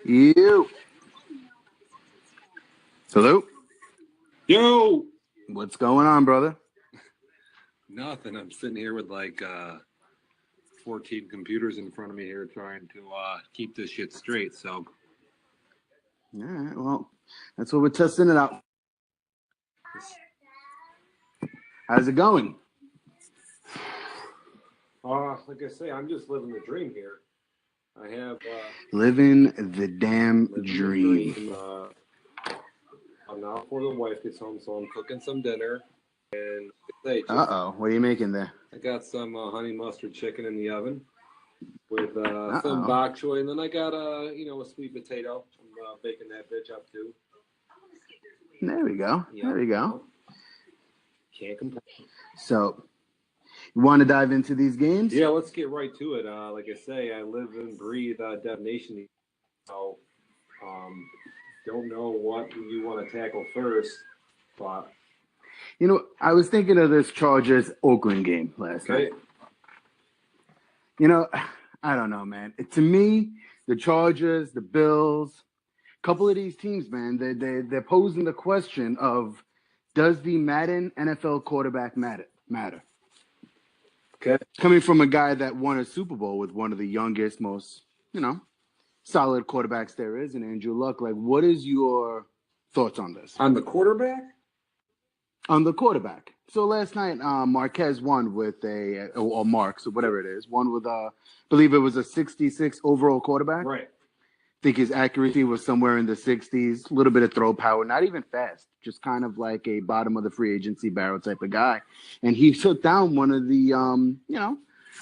You. Hello. Yo! What's going on, brother? Nothing. I'm sitting here with 14 computers in front of me here trying to keep this shit straight. So, All right. Well, that's what we're testing it out. How's it going? like I say, I'm just living the dream here. I have Living the damn living dream. the dream. I'm now before the wife gets home, so I'm cooking some dinner. And like I say, What are you making there? I got some honey mustard chicken in the oven with some Uh-oh. bok choy, and then I got a sweet potato. I'm baking that bitch up too. There we go. Yep. There we go. Can't complain. So, you want to dive into these games? Yeah, let's get right to it. Like I say, I live and breathe Dev Nation. So, don't know what you want to tackle first, but You know, I was thinking of this Chargers Oakland game last night. You know, I don't know, man. To me, the Chargers, the Bills, a couple of these teams, man, they're posing the question of, does the Madden NFL quarterback matter? Okay. Coming from a guy that won a Super Bowl with one of the youngest, most, solid quarterbacks there is, and Andrew Luck. Like, what is your thoughts on this? On the quarterback? On the quarterback. So last night, Marquez won with or Marks, or whatever it is, won with, I believe it was a 66 overall quarterback. Right. I think his accuracy was somewhere in the 60s, a little bit of throw power, not even fast, just kind of like a bottom of the free agency barrel type of guy. And he took down one of the,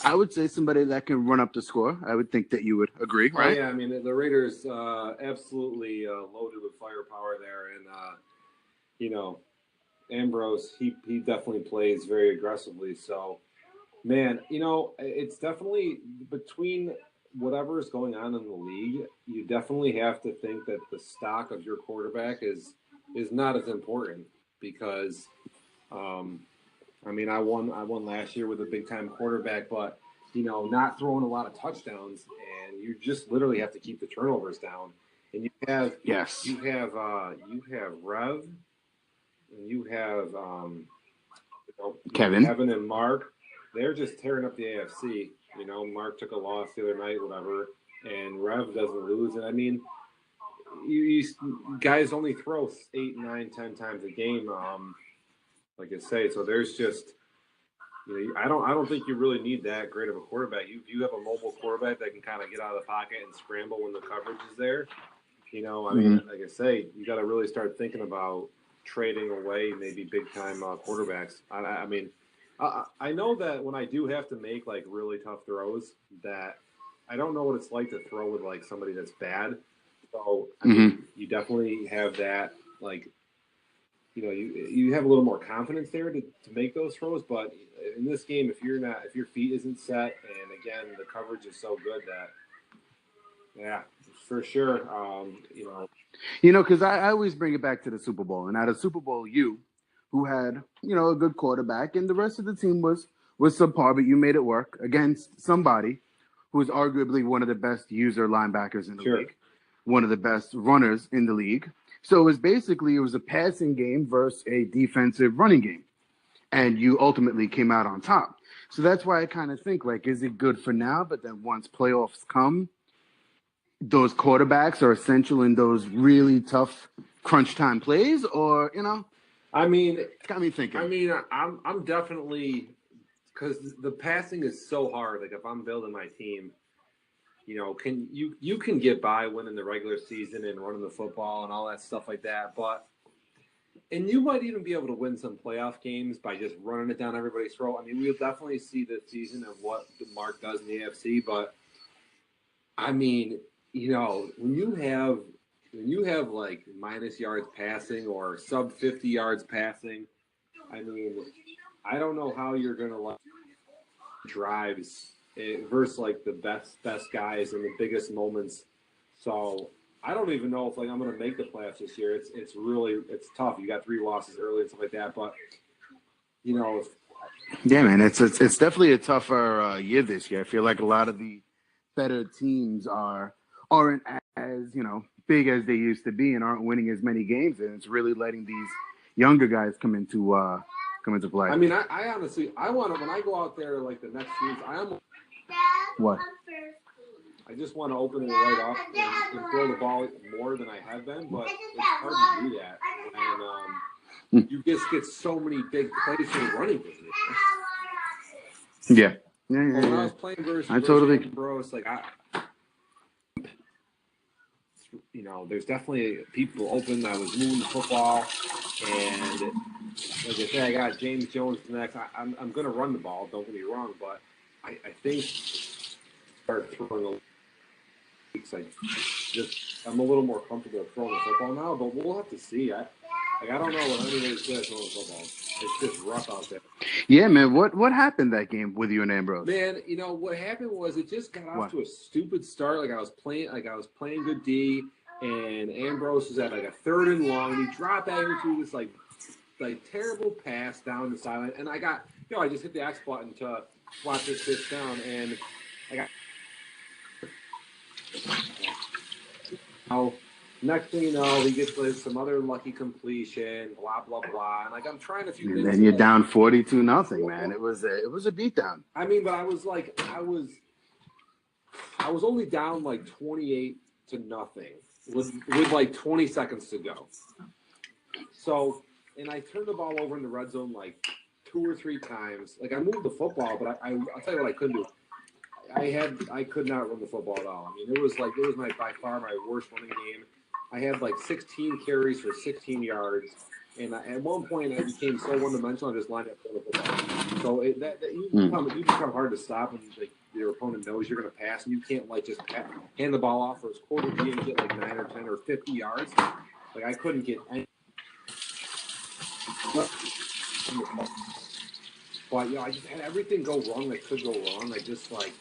I would say somebody that can run up the score. I would think that you would agree, right? Oh, yeah, I mean, the Raiders absolutely loaded with firepower there. And, Ambrose, he definitely plays very aggressively. So, man, it's definitely between whatever is going on in the league, you definitely have to think that the stock of your quarterback is not as important because, I won last year with a big time quarterback, but not throwing a lot of touchdowns, and you just literally have to keep the turnovers down. And you have Rev, and you have Kevin and Mark. They're just tearing up the AFC. Mark took a loss the other night, whatever, and Rev doesn't lose. And I mean, you guys only throw 8, 9, 10 times a game, like I say. So there's just, I don't think you really need that great of a quarterback. You have a mobile quarterback that can kind of get out of the pocket and scramble when the coverage is there. Like I say, you got to really start thinking about trading away maybe big time quarterbacks. I know that when I do have to make like really tough throws, that I don't know what it's like to throw with like somebody that's bad. So you definitely have that, like, you have a little more confidence there to make those throws. But in this game, if your feet isn't set, and again the coverage is so good that, yeah, for sure, because I always bring it back to the Super Bowl, and at a Super Bowl, who had a good quarterback, and the rest of the team was subpar, but you made it work against somebody who is arguably one of the best user linebackers in the league, one of the best runners in the league. So it was a passing game versus a defensive running game, and you ultimately came out on top. So that's why I kind of think, like, is it good for now? But then once playoffs come, those quarterbacks are essential in those really tough crunch time plays, or it's got me thinking. I'm definitely, because the passing is so hard. Like if I'm building my team, you can get by winning the regular season and running the football and all that stuff like that, and you might even be able to win some playoff games by just running it down everybody's throat. I mean, we'll definitely see this season of what Mark does in the AFC, but I mean, when you have like minus yards passing or sub 50 yards passing, I mean, I don't know how you're gonna like drives versus like the best guys in the biggest moments. So I don't even know if like I'm gonna make the playoffs this year. It's really tough. You got 3 losses early and stuff like that, but yeah, man, it's definitely a tougher year this year. I feel like a lot of the better teams aren't as big as they used to be and aren't winning as many games, and it's really letting these younger guys come into play. I mean, I honestly, I want to, when I go out there like the next few, What? I just want to open it right up and throw the ball more than I have been, but it's hard to do that when you just get so many big plays from running games. Yeah. When I was playing versus Ambrose, like there's definitely people open. I was moving the football, and like I said, I got James Jones next. I'm going to run the ball. Don't get me wrong, but I think start throwing a I'm a little more comfortable throwing the football now, but we'll have to see. I don't know what anybody's good at throwing the football. It's just rough out there. Yeah, man. What happened that game with you and Ambrose? Man, what happened was it just got off to a stupid start. Like I was playing good D, and Ambrose was at like a 3rd and long, and he dropped back into this like terrible pass down the sideline, and I got I just hit the X button to watch it sit down, and I got. Next thing you know, he gets like some other lucky completion, blah blah blah, and like I'm trying to few things. And then you're down 42-0, man. It was a beatdown. I mean, but I was only down like 28-0 with like 20 seconds to go. So, and I turned the ball over in the red zone like 2 or 3 times. Like I moved the football, but I'll tell you what I couldn't do. I could not run the football at all. I mean, it was by far my worst running game. I had like 16 carries for 16 yards, and at one point I became so one-dimensional. I just lined up for the football. So you become hard to stop when like your opponent knows you're going to pass, and you can't like just hand the ball off for his quarter D and get like 9 or 10 or 50 yards. Like I couldn't get any. But I just had everything go wrong that could go wrong. I just like.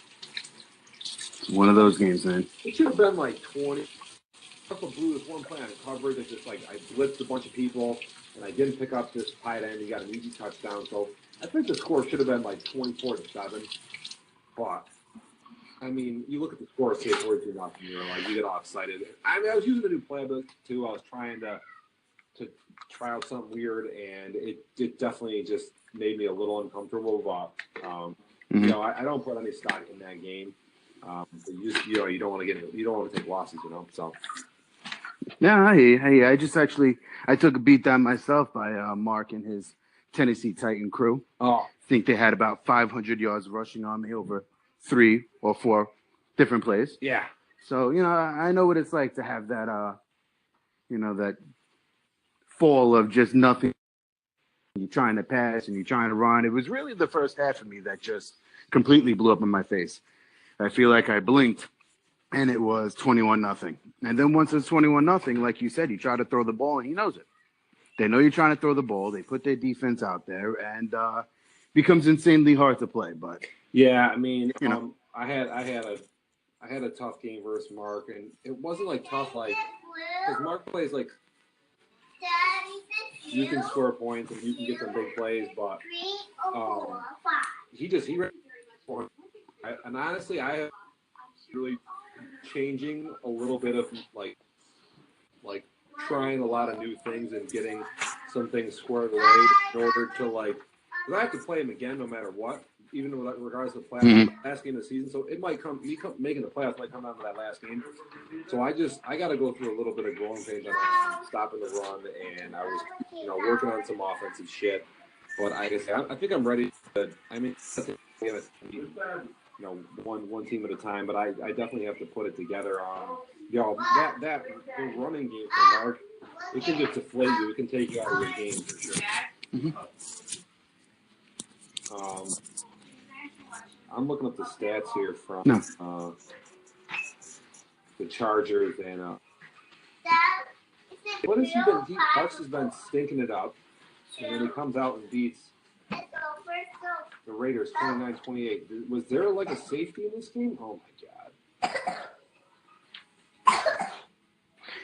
One of those games, man. It should have been like 20. Buffalo blew this one play on coverage. It's just like I blitzed a bunch of people, and I didn't pick up this tight end. He got an easy touchdown. So I think the score should have been like 24-7. But I mean, you look at the score, say 42-0. You get all excited. I mean, I was using a new playbook too. I was trying to try out something weird, and it definitely just made me a little uncomfortable. But I don't put any stock in that game. You don't want to take losses, So. Yeah, hey, I took a beat down myself by Mark and his Tennessee Titan crew. Oh, I think they had about 500 yards rushing on me over 3 or 4 different plays. Yeah. So I know what it's like to have that that fall of just nothing. You're trying to pass and you're trying to run. It was really the first half of me that just completely blew up in my face. I feel like I blinked, and it was 21-0. And then once it's 21-0, like you said, you try to throw the ball, and he knows it. They know you're trying to throw the ball. They put their defense out there, and becomes insanely hard to play. But yeah, I mean, I had a tough game versus Mark, and it wasn't like tough, like because Mark plays like you can score points and you can get some big plays, but and honestly, I have really changing a little bit of like trying a lot of new things and getting some things squared away in order to because I have to play him again no matter what, even regardless of the last game of the season. So it might making the playoffs might come down to that last game. So I got to go through a little bit of growing pains on stopping the run, and I was working on some offensive shit. But I think I'm ready. One team at a time, but I definitely have to put it together on that the running game for Mark, it can just deflate you. It can take you out of your game for sure. I'm looking up the stats here from the Chargers, and what has he been? Marks has been stinking it up, and then he comes out and beats the Raiders 29-28. Was there like a safety in this game? Oh my god!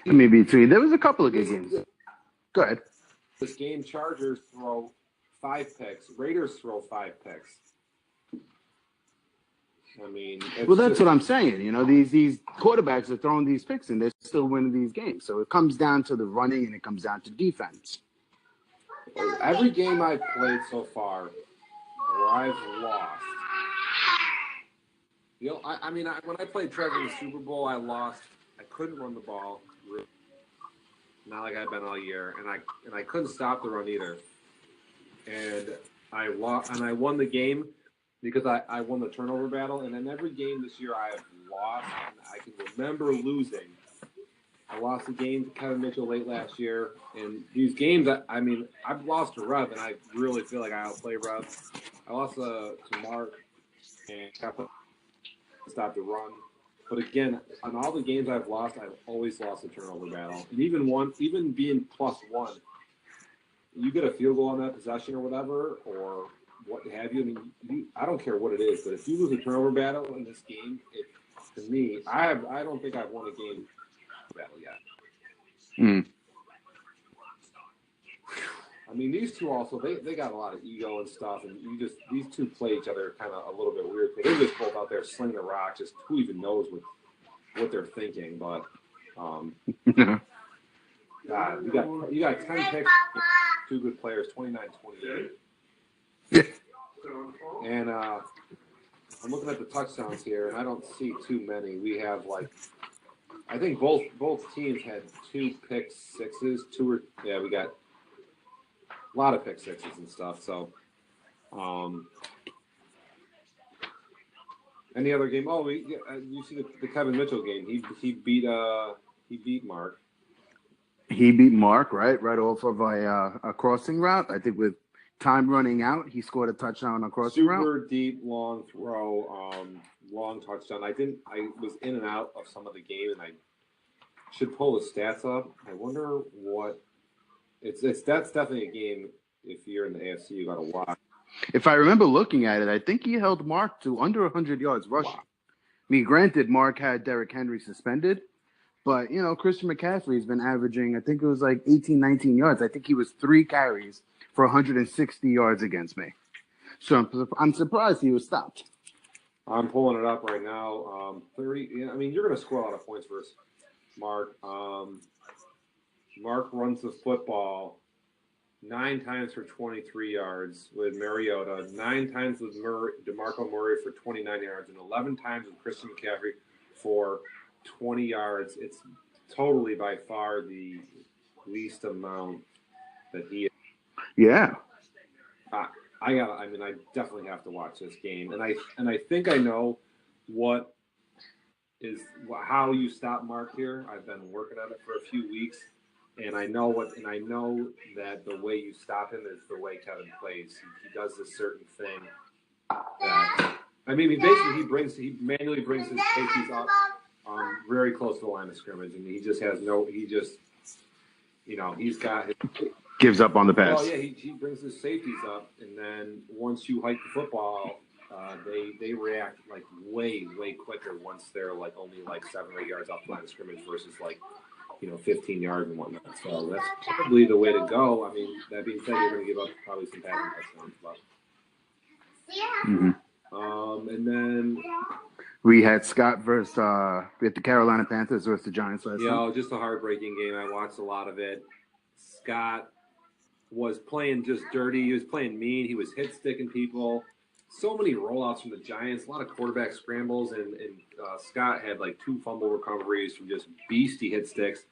Maybe between there was a couple of good games. Go ahead. This game, Chargers throw 5 picks. Raiders throw 5 picks. I mean, Well, that's what I'm saying. You know, these quarterbacks are throwing these picks and they're still winning these games. So it comes down to the running and it comes down to defense. every game I've played so far where I've lost. You know, I mean, when I played Trevor in the Super Bowl, I lost. I couldn't run the ball, not like I've been all year, and I couldn't stop the run either. And I lost, and I won the game because I won the turnover battle. And in every game this year, I have lost, and I can remember losing. I lost a game to Kevin Mitchell late last year, and these games, I mean, I've lost to Rev, and I really feel like I outplay Rev. I lost to Mark and stopped the run. But again, on all the games I've lost, I've always lost the turnover battle. And even being +1, you get a field goal on that possession or whatever, or what have you. I mean, I don't care what it is, but if you lose a turnover battle in this game, to me, I don't think I've won a game battle yet. Mm. I mean, these two also they got a lot of ego and stuff, and these two play each other kind of a little bit weird. They're just both out there slinging the rock. Just who even knows what they're thinking? But God, you got 10 picks, two good players, 29-28. And I'm looking at the touchdowns here, and I don't see too many. We have I think both teams had 2 pick sixes. We got a lot of pick sixes and stuff. So, any other game? Oh, you see the Kevin Mitchell game? He beat Mark. He beat Mark right off of a crossing route. I think with time running out, he scored a touchdown on a crossing route. Super deep, long throw, long touchdown. I was in and out of some of the game, and I should pull the stats up. I wonder what that's definitely a game. If you're in the AFC, you got to watch. If I remember looking at it, I think he held Mark to under 100 yards rushing. Wow. I mean, granted, Mark had Derrick Henry suspended, but, you know, Christian McCaffrey's been averaging, I think it was like 18, 19 yards. I think he was 3 carries for 160 yards against me. So I'm surprised he was stopped. I'm pulling it up right now. 30. I mean, you're going to score a lot of points versus Mark. Mark runs the football 9 times for 23 yards with Mariota, 9 times with DeMarco Murray for 29 yards, and 11 times with Christian McCaffrey for 20 yards. It's totally by far the least amount that he. Yeah. I definitely have to watch this game, and I think I know how you stop Mark here. I've been working on it for a few weeks. And I know that the way you stop him is the way Kevin plays. He does this certain thing. He manually brings his safeties up very close to the line of scrimmage, and he's got gives up on the pass. Oh yeah, he brings his safeties up, and then once you hike the football, they react like way quicker once they're like only like 7 or 8 yards off the line of scrimmage versus like 15 yards and whatnot. So that's probably the way to go. I mean, that being said, you're going to give up probably some passing touchdowns. But, and then we had Scott versus the Carolina Panthers versus the Giants last night. Just a heartbreaking game. I watched a lot of it. Scott was playing just dirty. He was playing mean. He was hit sticking people. So many rollouts from the Giants, a lot of quarterback scrambles, and Scott had like 2 fumble recoveries from just beastie hit sticks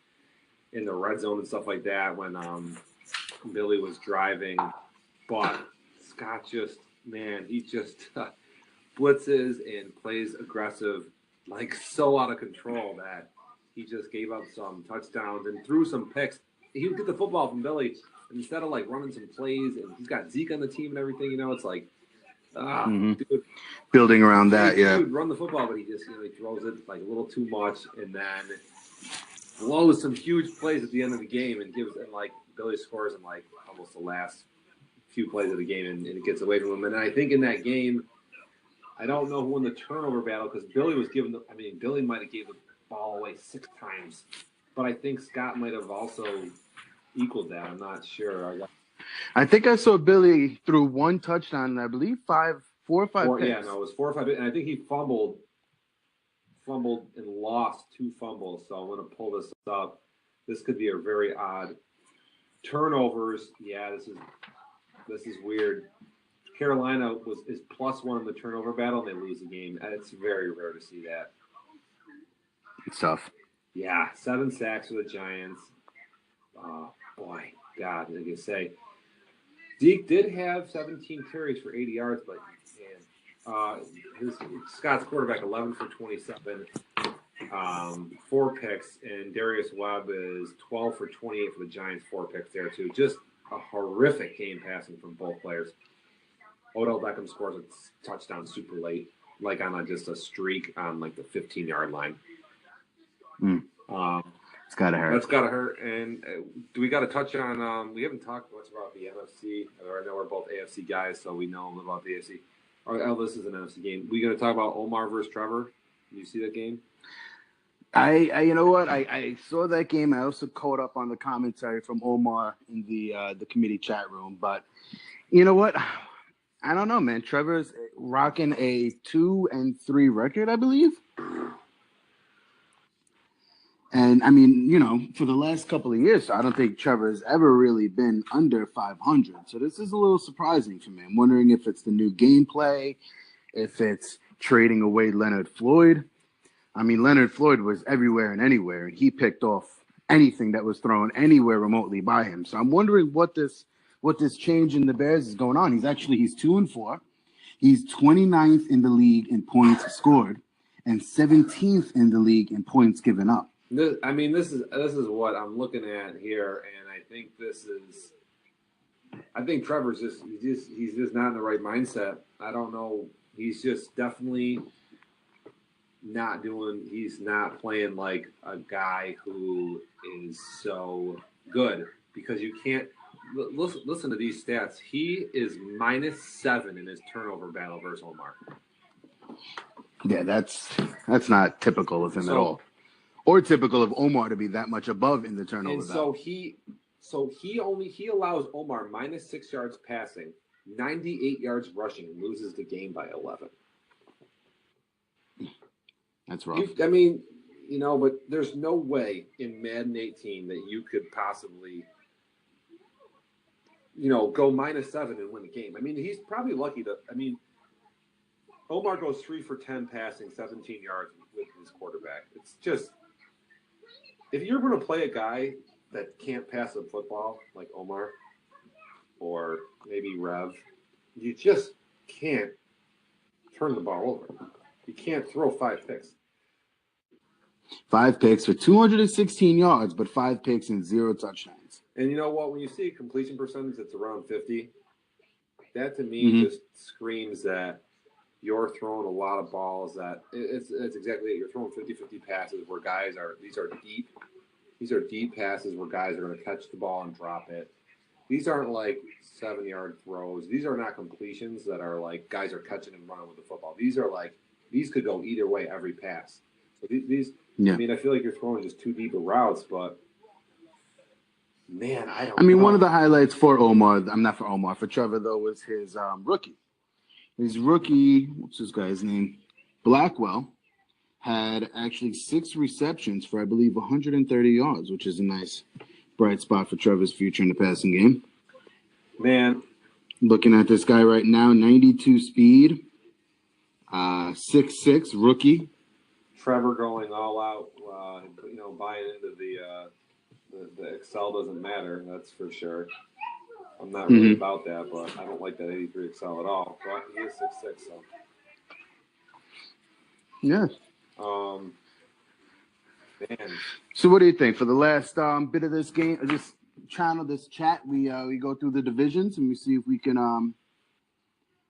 in the red zone and stuff like that when Billy was driving. But Scott he just blitzes and plays aggressive, like so out of control that he just gave up some touchdowns and threw some picks. He would get the football from Billy, and instead of like running some plays, and he's got Zeke on the team and everything, it's like, dude, building around that, he would run the football, but he just he throws it like a little too much, and then blows some huge plays at the end of the game, and like Billy scores in like almost the last few plays of the game, and it gets away from him. And I think in that game, I don't know who won the turnover battle because Billy might have gave the ball away 6 times, but I think Scott might have also equaled that. I'm not sure. I think I saw Billy threw 1 touchdown and I believe 5 4 or 5 Or, picks. yeah, no, it was 4 or 5, and I think he fumbled and lost 2 fumbles. So I'm going to pull this up. This could be a very odd turnovers. Yeah, this is weird. Carolina is +1 in the turnover battle, and they lose the game. It's very rare to see that. It's tough. Yeah, 7 sacks for the Giants. Boy, God, like you say, Zeke did have 17 carries for 80 yards, but Scott's quarterback 11 for 27, 4 picks, and Darius Webb is 12 for 28 for the Giants, 4 picks there too. Just a horrific game passing from both players. Odell Beckham scores a touchdown super late, like on just a streak on like the 15-yard line. It's gotta hurt. That's gotta hurt. And do we got to touch on? We haven't talked much about the NFC. I know we're both AFC guys, so we know about the AFC. Oh, this is an NFC game. We going to talk about Omar versus Trevor? Did you see that game? I you know what? I saw that game. I also caught up on the commentary from Omar in the committee chat room. But you know what? I don't know, man. Trevor's rocking a 2-3 record, I believe. And I mean, you know, for the last couple of years, I don't think Trevor's ever really been under 500. So this is a little surprising for me. I'm wondering if it's the new gameplay, if it's trading away Leonard Floyd. I mean, Leonard Floyd was everywhere and anywhere, and he picked off anything that was thrown anywhere remotely by him. So I'm wondering what this change in the Bears is going on. He's 2-4. He's 29th in the league in points scored and 17th in the league in points given up. This is what I'm looking at here, and I think Trevor's he's just not in the right mindset. I don't know. He's just definitely he's not playing like a guy who is so good, because you can't listen to these stats. He is -7 in his turnover battle versus Omar. Yeah, that's not typical of him at all. Or typical of Omar to be that much above in the turnover. And so he allows Omar -6 yards passing, 98 yards rushing, and loses the game by 11. That's rough. I mean, you know, but there's no way in Madden 18 that you could possibly, you know, go -7 and win the game. I mean, he's probably lucky to. I mean, Omar goes 3 for 10 passing, 17 yards with his quarterback. It's just, if you're going to play a guy that can't pass a football like Omar or maybe Rev, you just can't turn the ball over. You can't throw 5 picks. 5 picks for 216 yards, but 5 picks and 0 touchdowns. And you know what? When you see a completion percentage that's around 50, that to me just screams that you're throwing a lot of balls that it's exactly it. You're throwing 50-50 passes where these are deep passes where guys are going to catch the ball and drop it. These aren't like 7-yard throws. These are not completions that are like guys are catching and running with the football. These could go either way every pass. So I mean, I feel like you're throwing just too deep of routes, but man, I mean, one of the highlights for Trevor though, was his rookie. His rookie, what's this guy's name? Blackwell had actually 6 receptions for, I believe, 130 yards, which is a nice bright spot for Trevor's future in the passing game. Man. Looking at this guy right now, 92 speed, 6'6", rookie. Trevor going all out, buying into the Excel doesn't matter, that's for sure. I'm not really about that, but I don't like that 83 Excel at all. But he is 6'6", so. Yeah. Man. So what do you think? For the last bit of this game, this chat, we go through the divisions and we see if we can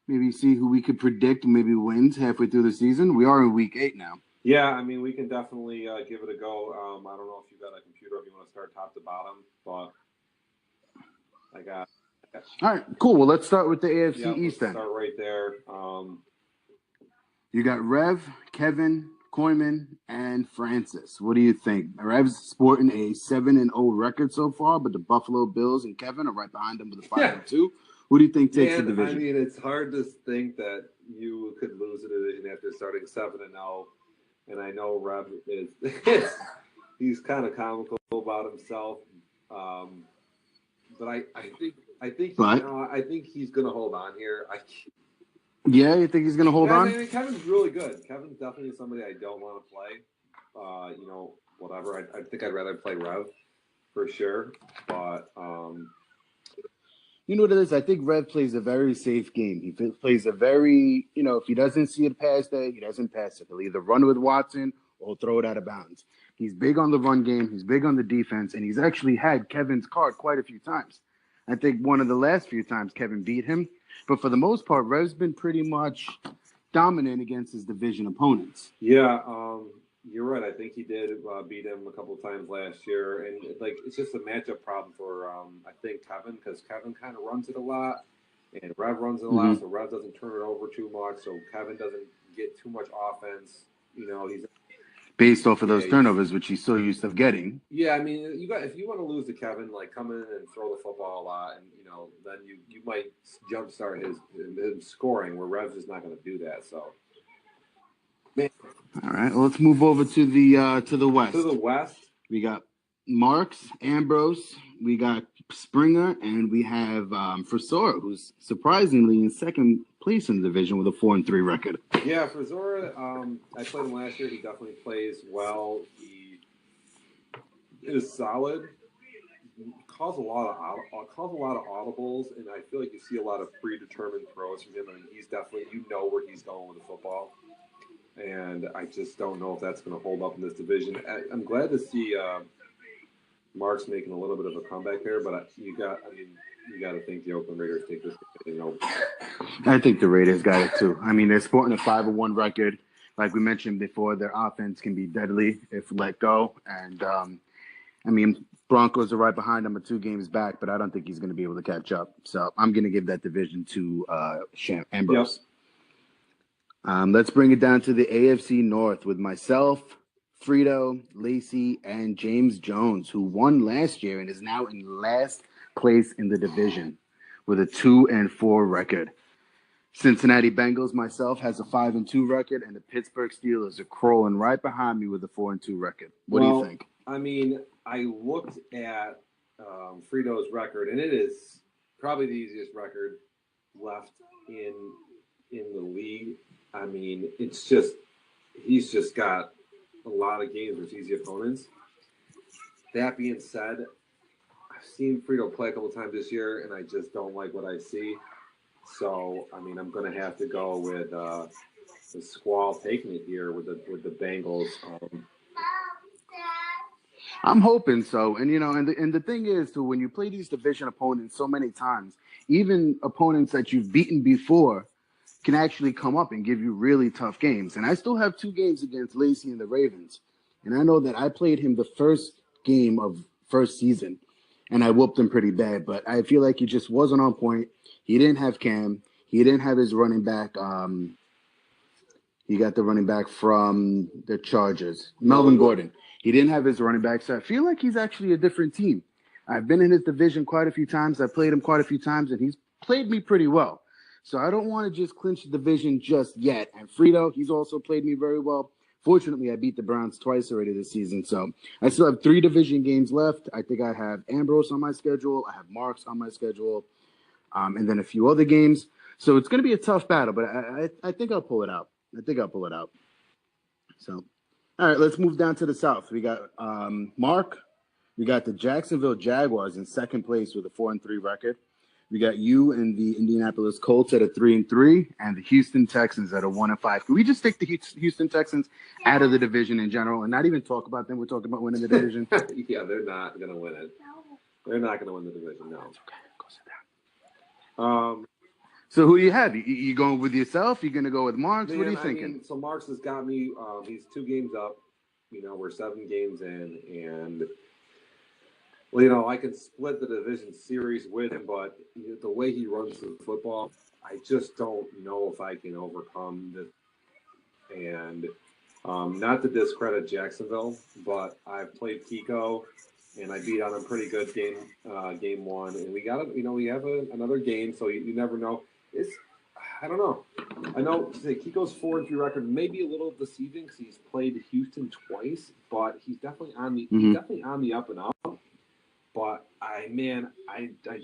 maybe see who we could predict maybe wins halfway through the season. We are in week 8 now. Yeah, I mean, we can definitely give it a go. I don't know if you've got a computer, if you want to start top to bottom, but I got. All right, cool. Well, let's start with the AFC East then. Start right there. You got Rev, Kevin, Koyman, and Francis. What do you think? Rev's sporting a 7-0 record so far, but the Buffalo Bills and Kevin are right behind them with a 5-2. Who do you think takes the division? I mean, it's hard to think that you could lose a division after starting 7-0, and I know Rev is he's kind of comical about himself, um, but But I think he's going to hold on here. yeah, you think he's gonna hold I on? mean, Kevin's really good. Kevin's definitely somebody I don't want to play. Whatever. I think I'd rather play Rev for sure, but You know what it is? I think Rev plays a very safe game. He plays a very, if he doesn't see it past that, he doesn't pass it. He'll either run with Watson or throw it out of bounds. He's big on the run game. He's big on the defense, and he's actually had Kevin's card quite a few times. I think one of the last few times Kevin beat him, but for the most part, Rev's been pretty much dominant against his division opponents. yeah, you're right. I think he did beat him a couple of times last year, and like it's just a matchup problem for I think Kevin because Kevin kind of runs it a lot, and Rev runs it a lot, so Rev doesn't turn it over too much, so Kevin doesn't get too much offense. He's Based off of those turnovers, which he's so used to getting. Yeah, I mean, if you want to lose to Kevin, like come in and throw the football a lot, and then you might jumpstart his scoring. Where Rev's just not going to do that. So, man. All right, well, let's move over to the west. To the west, we got Marks, Ambrose, we got Springer, and we have Frisora, who's surprisingly in second place in the division with a 4-3 record. Yeah, Frisora, I played him last year. He definitely plays well. He is solid. Calls a lot of audibles, and I feel like you see a lot of predetermined throws from him. I mean, he's definitely where he's going with the football, and I just don't know if that's going to hold up in this division. I'm glad to see Mark's making a little bit of a comeback there, but you got to think the Oakland Raiders take this. I think the Raiders got it too. I mean, they're sporting a 5-1 record. Like we mentioned before, their offense can be deadly if let go. And Broncos are right behind them, 2 games back, but I don't think he's going to be able to catch up. So I'm going to give that division to Ambrose. Yep. Let's bring it down to the AFC North with myself, Frito, Lacey, and James Jones, who won last year and is now in last place in the division with a 2-4 record. Cincinnati Bengals, myself, has a 5-2 record, and the Pittsburgh Steelers are crawling right behind me with a 4-2 record. What do you think? I mean, I looked at Frito's record, and it is probably the easiest record left in the league. I mean, it's just he's just got a lot of games with easy opponents. That being said, I've seen Frito play a couple times this year, and I just don't like what I see. So, I mean, I'm going to have to go with the Squall taking it here with the Bengals. I'm hoping so. And, and the thing is, too, when you play these division opponents so many times, even opponents that you've beaten before can actually come up and give you really tough games. And I still have 2 games against Lacey and the Ravens. And I know that I played him the first game of first season, and I whooped him pretty bad. But I feel like he just wasn't on point. He didn't have Cam. He didn't have his running back. He got the running back from the Chargers, Melvin Gordon. He didn't have his running back. So I feel like he's actually a different team. I've been in his division quite a few times. I played him quite a few times, and he's played me pretty well. So I don't want to just clinch the division just yet. And Frito, he's also played me very well. Fortunately, I beat the Browns twice already this season. So I still have 3 division games left. I think I have Ambrose on my schedule. I have Marks on my schedule. And then a few other games. So it's going to be a tough battle, but I think I'll pull it out. So, all right, let's move down to the South. We got Mark. We got the Jacksonville Jaguars in second place with a 4-3 record. We got you and the Indianapolis Colts at a 3-3, and the Houston Texans at a 1-5. Can we just take the Houston Texans out of the division in general and not even talk about them? We're talking about winning the division. Yeah, they're not going to win it. They're not going to win the division. No. It's okay. Go sit down. So who do you have? You going with yourself? You going to go with Marks? Man, what are you thinking? So Marks has got me. He's 2 games up. We're 7 games in, and I can split the division series with him, but the way he runs the football, I just don't know if I can overcome this. And not to discredit Jacksonville, but I've played Kiko, and I beat on him pretty good game 1, and we got we have another game, so you never know. I don't know. I know Kiko's 4-3 record may be a little deceiving because he's played Houston twice, but he's definitely on the up and up. But I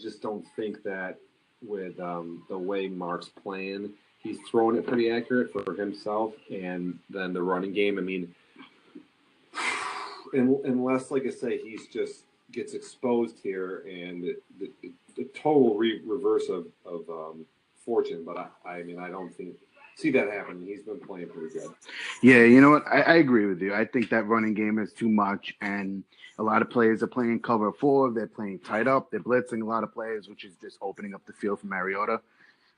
just don't think that with the way Mark's playing, he's throwing it pretty accurate for himself, and then the running game. I mean, unless, like I say, he's just gets exposed here and the total reverse of fortune. But I mean, I don't see that happening. He's been playing pretty good. Yeah, you know what? I agree with you. I think that running game is too much, and a lot of players are playing cover 4. They're playing tight up. They're blitzing a lot of players, which is just opening up the field for Mariota.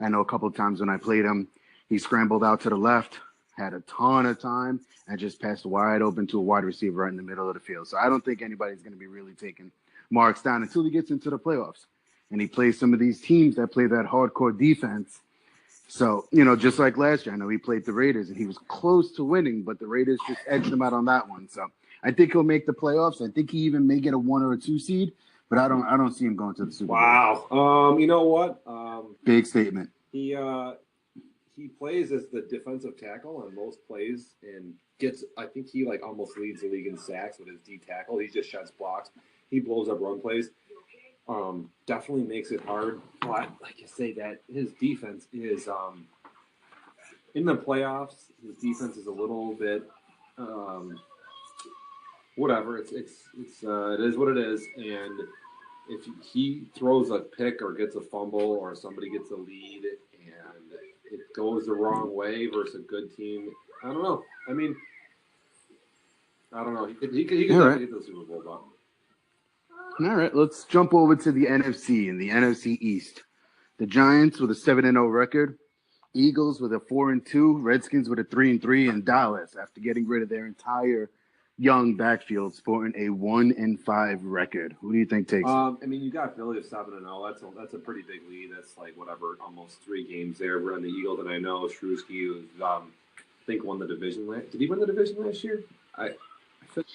I know a couple of times when I played him, he scrambled out to the left, had a ton of time, and just passed wide open to a wide receiver right in the middle of the field. So I don't think anybody's going to be really taking Marks down until he gets into the playoffs. And he plays some of these teams that play that hardcore defense. So, you know, just like last year, I know he played the Raiders and he was close to winning, but the Raiders just edged him out on that one. So I think he'll make the playoffs. I think he even may get a 1 or a 2 seed, but I don't see him going to the Super Bowl. Wow. You know what? Big statement. He plays as the defensive tackle on most plays and I think he like almost leads the league in sacks with his D tackle. He just sheds blocks. He blows up run plays. Definitely makes it hard. But like I say, that his defense is in the playoffs. His defense is a little bit whatever. It is what it is. And if he throws a pick or gets a fumble or somebody gets a lead and it goes the wrong way versus a good team, I don't know. I mean, I don't know. He could definitely get the Super Bowl, but. All right, let's jump over to the NFC and the NFC East. The Giants with a 7-0 record, Eagles with a 4-2, Redskins with a 3-3, and Dallas, after getting rid of their entire young backfield, sporting a 1-5 record. Who do you think takes it? I mean, you got Philly of 7-0. That's a pretty big lead. That's like whatever, almost 3 games there. We're on the Eagles, and I know Shrewsky was, I think, won the division. Did he win the division last year? I forget.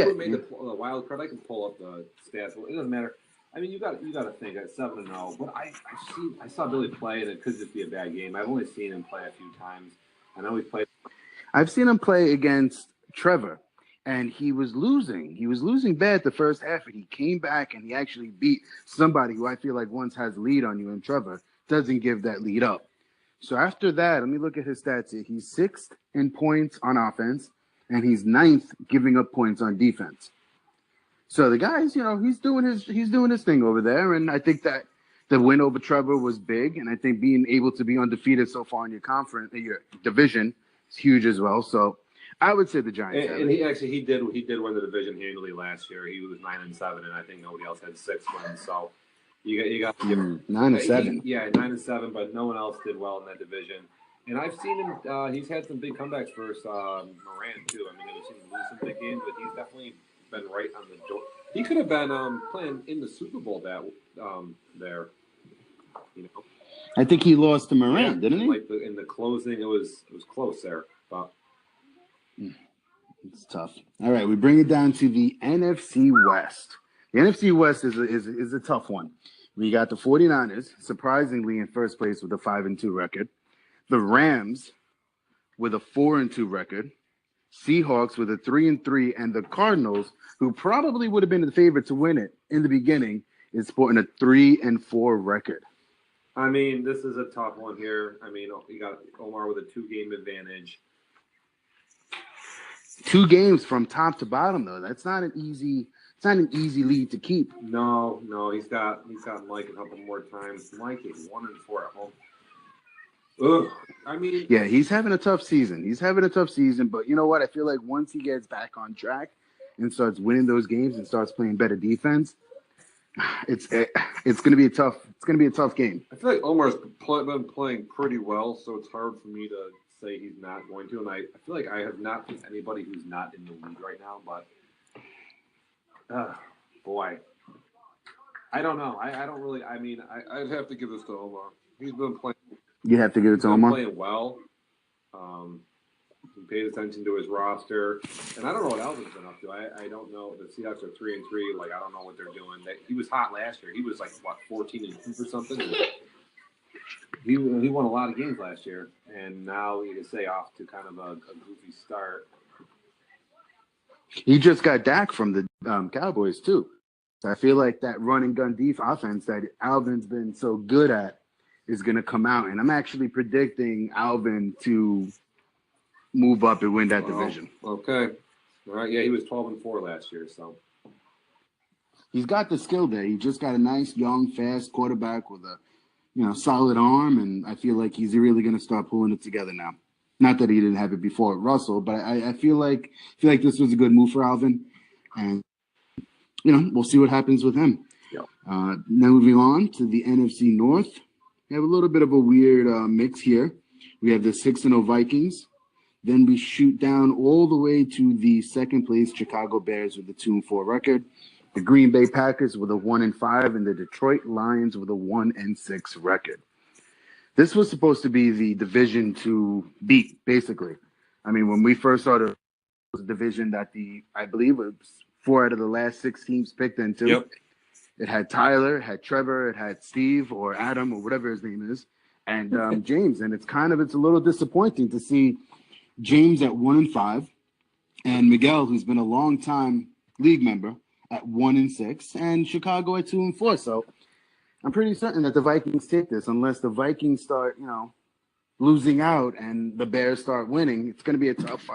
Who made the wild card? I can pull up the stats. It doesn't matter. I mean, you got to think at 7-0. But I saw Billy play, and it could just be a bad game. I've only seen him play a few times. I know he's played. I've seen him play against Trevor, and he was losing. He was losing bad the first half, and he came back and he actually beat somebody who I feel like once has lead on you, and Trevor doesn't give that lead up. So after that, let me look at his stats here. He's 6th in points on offense, and he's 9th giving up points on defense. So the guy's, you know, he's doing his thing over there, and I think that the win over Trevor was big, and I think being able to be undefeated so far in your division is huge as well. So I would say the Giants. And he did win the division handily last year. He was 9-7, and I think nobody else had 6 wins. So you got to give him 9-7. 9-7, but no one else did well in that division. And I've seen him. He's had some big comebacks versus Moran too. I mean, I've seen him lose some big games, but he's definitely been right on the door. He could have been playing in the Super Bowl there. You know, I think he lost to Moran, didn't he? Like in the closing, it was close there, but it's tough. All right, we bring it down to the NFC West. The NFC West is a tough one. We got the 49ers, surprisingly in first place with a 5-2 record. The Rams with a 4-2 record, Seahawks with a 3-3, and the Cardinals, who probably would have been the favorite to win it in the beginning, is sporting a 3-4 record. I mean, this is a tough one here. I mean, you got Omar with a 2-game advantage. 2 games from top to bottom, though. That's not an easy. It's not an easy lead to keep. No, he's got Mike a couple more times. Mike is 1-4 at home. Ugh. I mean, yeah, he's having a tough season. But you know what? I feel like once he gets back on track and starts winning those games and starts playing better defense, it's going to be a tough game. I feel like Omar's been playing pretty well, so it's hard for me to say he's not going to. And I feel like I have not seen anybody who's not in the league right now. But boy, I don't know. I don't really. I mean, I'd have to give this to Omar. He's been playing. You have to give it to Omar. Playing well. He pays attention to his roster, and I don't know what Alvin's been up to. I don't know. The Seahawks are 3-3. Like I don't know what they're doing. He was hot last year. He was like 14-2 or something. He won a lot of games last year, and now you can say off to kind of a goofy start. He just got Dak from the Cowboys too. So I feel like that run and gun offense that Alvin's been so good at is going to come out, and I'm actually predicting Alvin to move up and win that division. Okay, all right. Yeah, he was 12-4 last year, so he's got the skill there. He just got a nice, young, fast quarterback with a solid arm, and I feel like he's really going to start pulling it together now. Not that he didn't have it before at Russell, but I feel like this was a good move for Alvin, and we'll see what happens with him. Yep. Now moving on to the NFC North, we have a little bit of a weird mix here. We have the 6-0 Vikings. Then we shoot down all the way to the second place Chicago Bears with a 2-4 record. The Green Bay Packers with a 1-5, and the Detroit Lions with a 1-6 record. This was supposed to be the division to beat, basically. I mean, when we first started, it was a division that I believe it was 4 out of the last 6 teams picked into. Yep. It had Tyler, it had Trevor, it had Steve or Adam or whatever his name is, and James. And it's a little disappointing to see James at 1-5, and Miguel, who's been a long time league member, at 1-6, and Chicago at 2-4. So I'm pretty certain that the Vikings take this, unless the Vikings start, losing out and the Bears start winning. It's going to be a tough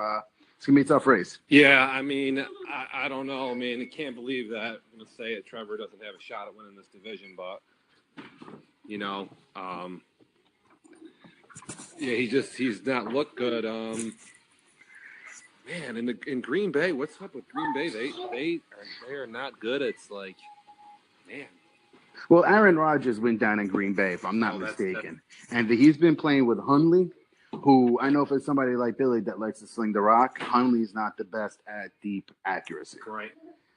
race. Yeah, I mean, I don't know. I mean, I can't believe that. I'm going to say it. Trevor doesn't have a shot at winning this division, but yeah, he's not looked good. Man, in Green Bay, what's up with Green Bay? They are not good. It's like, man. Well, Aaron Rodgers went down in Green Bay, if I'm not mistaken, and he's been playing with Hundley, who I know for somebody like Billy that likes to sling the rock, Hundley's not the best at deep accuracy. Right.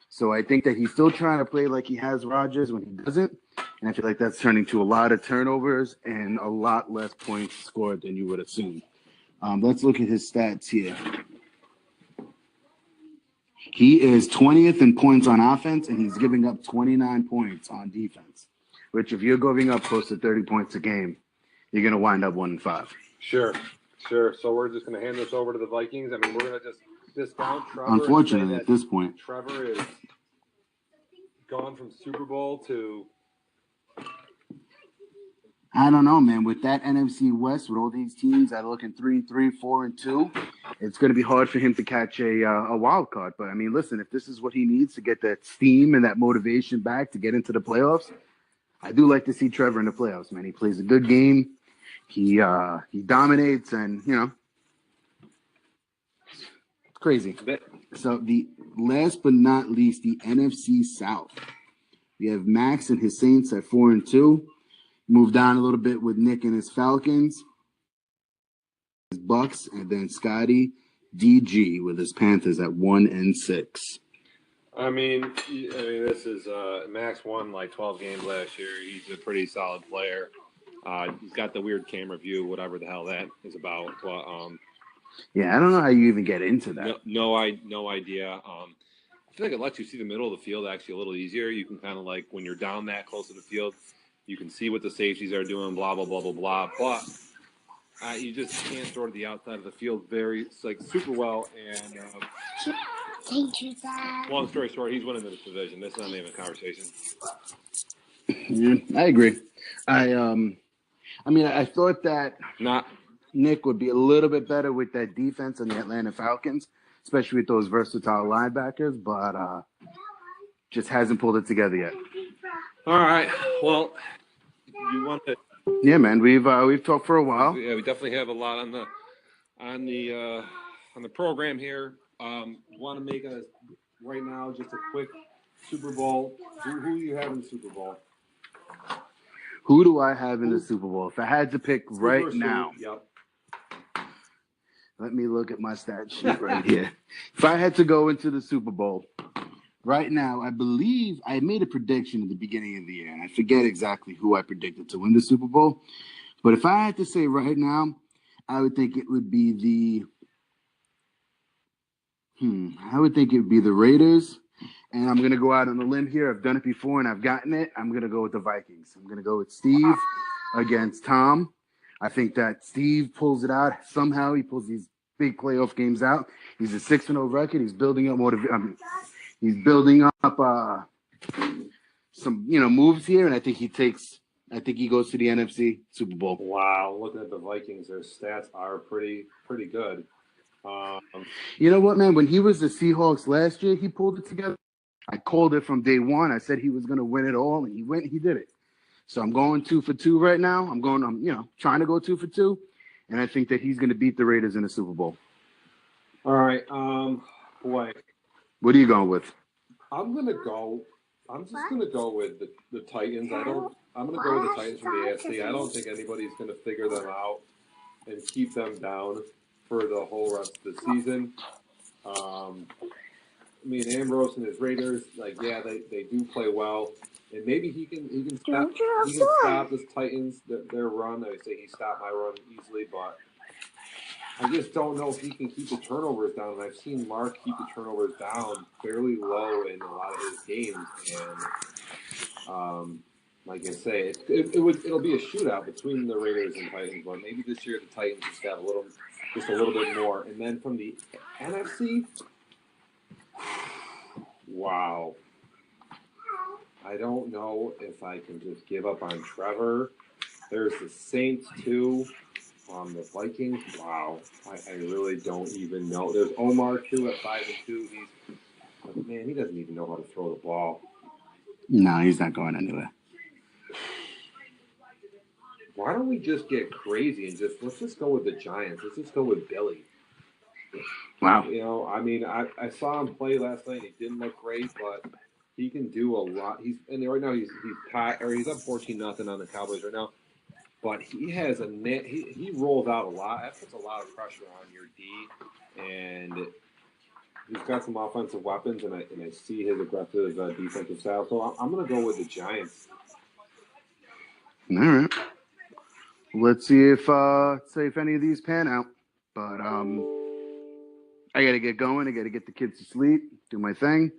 So I think that he's still trying to play like he has Rodgers when he doesn't, and I feel like that's turning to a lot of turnovers and a lot less points scored than you would assume. Let's look at his stats here. He is 20th in points on offense, and he's giving up 29 points on defense, which if you're giving up close to 30 points a game, you're going to wind up 1-5. Sure. So we're just going to hand this over to the Vikings. I mean, we're going to just discount Trevor. Unfortunately, at this point. Trevor is gone from Super Bowl to... I don't know, man. With that NFC West, with all these teams that are looking 3-3, 4-2, it's going to be hard for him to catch a wild card. But I mean, listen, if this is what he needs to get that steam and that motivation back to get into the playoffs, I do like to see Trevor in the playoffs, man. He plays a good game. He dominates, and it's crazy. So the last but not least, the NFC South. We have Max and his Saints at 4-2. Moved down a little bit with Nick and his Falcons, his Bucks, and then Scotty DG with his Panthers at 1-6. I mean, this is Max won like 12 games last year. He's a pretty solid player. He's got the weird camera view, whatever the hell that is about. But yeah, I don't know how you even get into that. No idea. I feel like it lets you see the middle of the field actually a little easier. You can kind of like when you're down that close to the field, you can see what the safeties are doing, blah, blah, blah, blah, blah. But you just can't throw to the outside of the field super well. And long story short, he's winning this division. This is not even a conversation. Yeah, I agree. I thought that Nick would be a little bit better with that defense on the Atlanta Falcons, especially with those versatile linebackers, but just hasn't pulled it together yet. All right. Well, you want to? Yeah, man. We've talked for a while. Yeah, we definitely have a lot on the program here. Want to make right now just a quick Super Bowl. Who do you have in the Super Bowl? Who do I have in the Super Bowl? If I had to pick right now, yep. Let me look at my stat sheet right here. If I had to go into the Super Bowl. Right now, I believe I made a prediction at the beginning of the year, and I forget exactly who I predicted to win the Super Bowl. But if I had to say right now, I would think it would be the Raiders. And I'm going to go out on a limb here. I've done it before, and I've gotten it. I'm going to go with the Vikings. I'm going to go with Steve against Tom. I think that Steve pulls it out. Somehow he pulls these big playoff games out. He's a 6-0 record. He's building up he's building up some moves here, and I think he goes to the NFC Super Bowl. Wow, looking at the Vikings, their stats are pretty good. You know what, man? When he was the Seahawks last year, he pulled it together. I called it from day one. I said he was going to win it all, and he did it. So I'm going 2 for 2 right now. I'm trying to go 2 for 2, and I think that he's going to beat the Raiders in the Super Bowl. All right, boy. What are you going with? I'm just gonna go with the Titans. I'm gonna go with the Titans from the AFC. I don't think anybody's gonna figure them out and keep them down for the whole rest of the season. Ambrose and his Raiders, they do play well, and maybe he can stop this Titans their run. They say he stopped my run easily, but I just don't know if he can keep the turnovers down. And I've seen Mark keep the turnovers down fairly low in a lot of his games, and like I say, it'll be a shootout between the Raiders and Titans, but maybe this year the Titans just got a little bit more. And then from the NFC, wow. I don't know if I can just give up on Trevor. There's the Saints, too. The Vikings, wow. I really don't even know. There's Omar, too, at 5-2. He doesn't even know how to throw the ball. No, he's not going anywhere. Why don't we just get crazy and let's just go with the Giants. Let's just go with Billy. Wow. I saw him play last night. He didn't look great, but he can do a lot. Right now he's up 14-0 on the Cowboys right now. But he has he rolls out a lot. That puts a lot of pressure on your D, and he's got some offensive weapons, and I see his aggressive defensive style. So I'm going to go with the Giants. All right. Let's see if any of these pan out. But I got to get going. I got to get the kids to sleep, do my thing.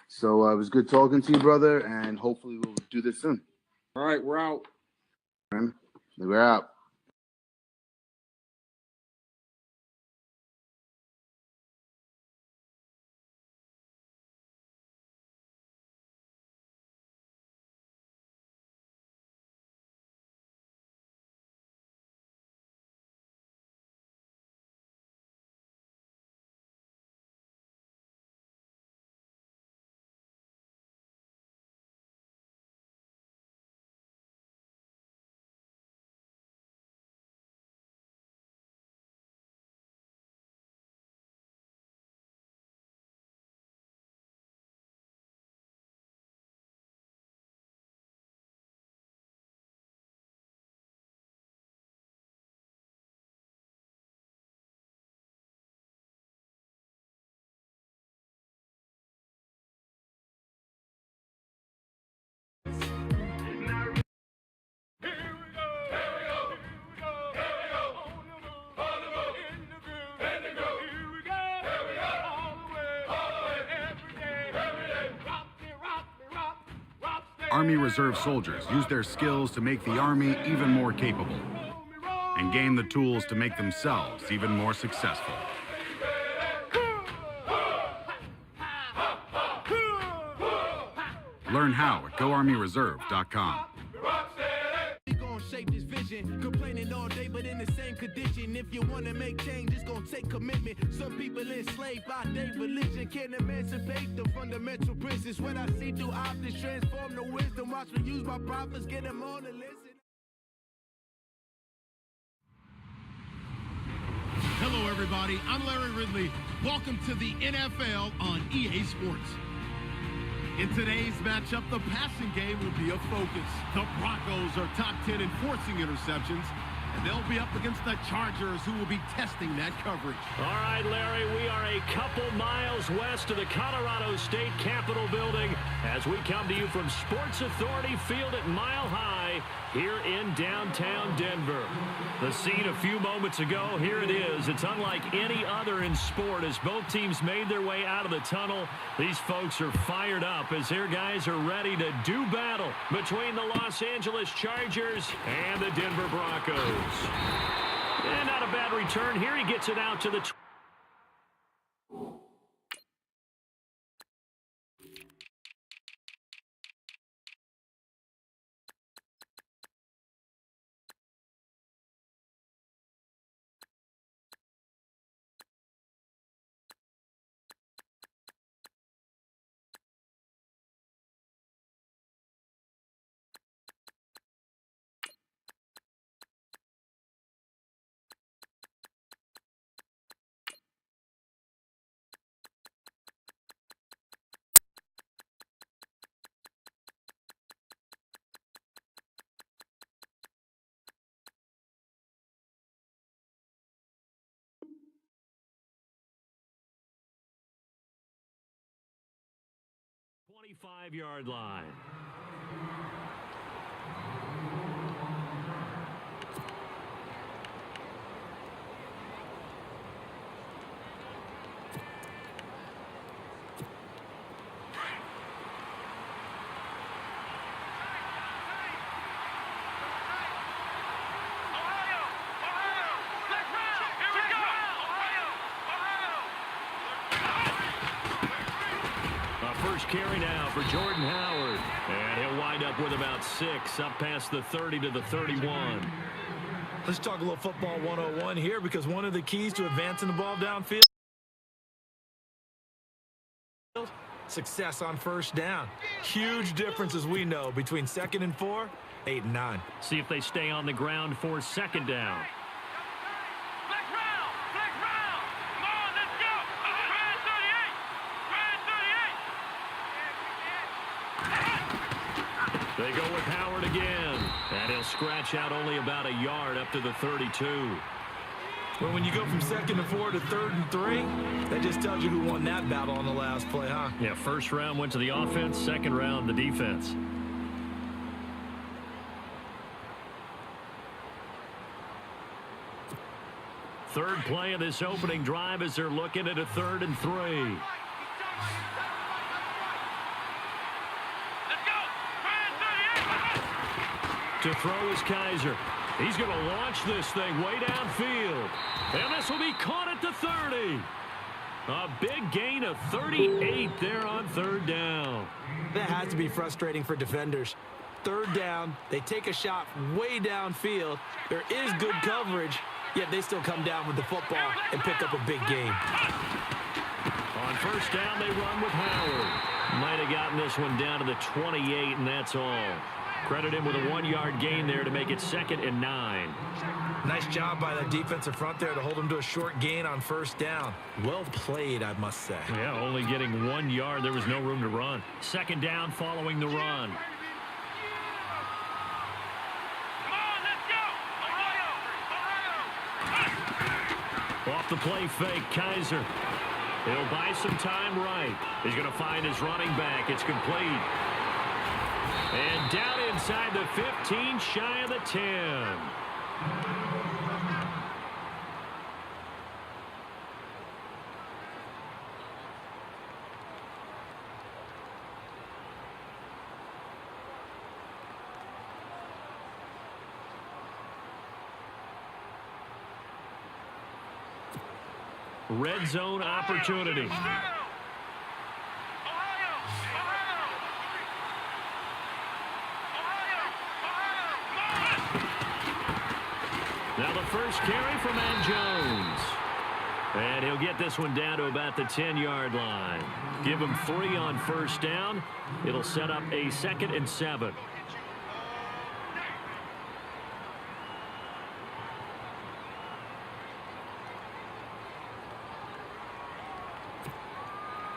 So it was good talking to you, brother, and hopefully we'll do this soon. All right, we're out. We're out. Army Reserve soldiers use their skills to make the Army even more capable and gain the tools to make themselves even more successful. Learn how at GoArmyReserve.com. Shape this vision, complaining all day but in the same condition. If you want to make change, it's gonna take commitment. Some people enslaved by their religion can't emancipate the fundamental principles. When I see through optics transform the wisdom, watch me use my prophets, get them on the listen. Hello everybody, I'm Larry Ridley. Welcome to the NFL on EA Sports. In today's matchup, the passing game will be a focus. The Broncos are top 10 in forcing interceptions, and they'll be up against the Chargers, who will be testing that coverage. All right, Larry, we are a couple miles west of the Colorado State Capitol building as we come to you from Sports Authority Field at Mile High here in downtown Denver. The scene a few moments ago, here it is. It's unlike any other in sport as both teams made their way out of the tunnel. These folks are fired up as their guys are ready to do battle between the Los Angeles Chargers and the Denver Broncos. And not a bad return here. He gets it out to the 25-yard line. First carry now for Jordan Howard. And he'll wind up with about 6, up past the 30 to the 31. Let's talk a little football 101 here, because one of the keys to advancing the ball downfield, success on first down. Huge difference, as we know, between 2nd and 4, 8 and 9. See if they stay on the ground for 2nd down. They go with Howard again, and he'll scratch out only about a yard up to the 32. Well, when you go from 2nd and 4 to 3rd and 3, that just tells you who won that battle on the last play, huh? Yeah, first round went to the offense, second round the defense. Third play of this opening drive as they're looking at a 3rd and 3. To throw is Kaiser. He's going to launch this thing way downfield. And this will be caught at the 30. A big gain of 38 there on 3rd down. That has to be frustrating for defenders. 3rd down, they take a shot way downfield. There is good coverage, yet they still come down with the football and pick up a big gain. On 1st down, they run with Howard. Might have gotten this one down to the 28, and that's all. Credit him with a 1-yard gain there to make it 2nd and 9. Nice job by that defensive front there to hold him to a short gain on 1st down. Well played, I must say. Yeah, only getting 1 yard. There was no room to run. 2nd down following the run. Off the play fake, Kaiser. He'll buy some time right. He's going to find his running back. It's complete. And down inside the 15, shy of the 10. Red zone opportunity. Now the first carry from Matt Jones. And he'll get this one down to about the 10-yard line. Give him 3 on 1st down. It'll set up a 2nd and 7.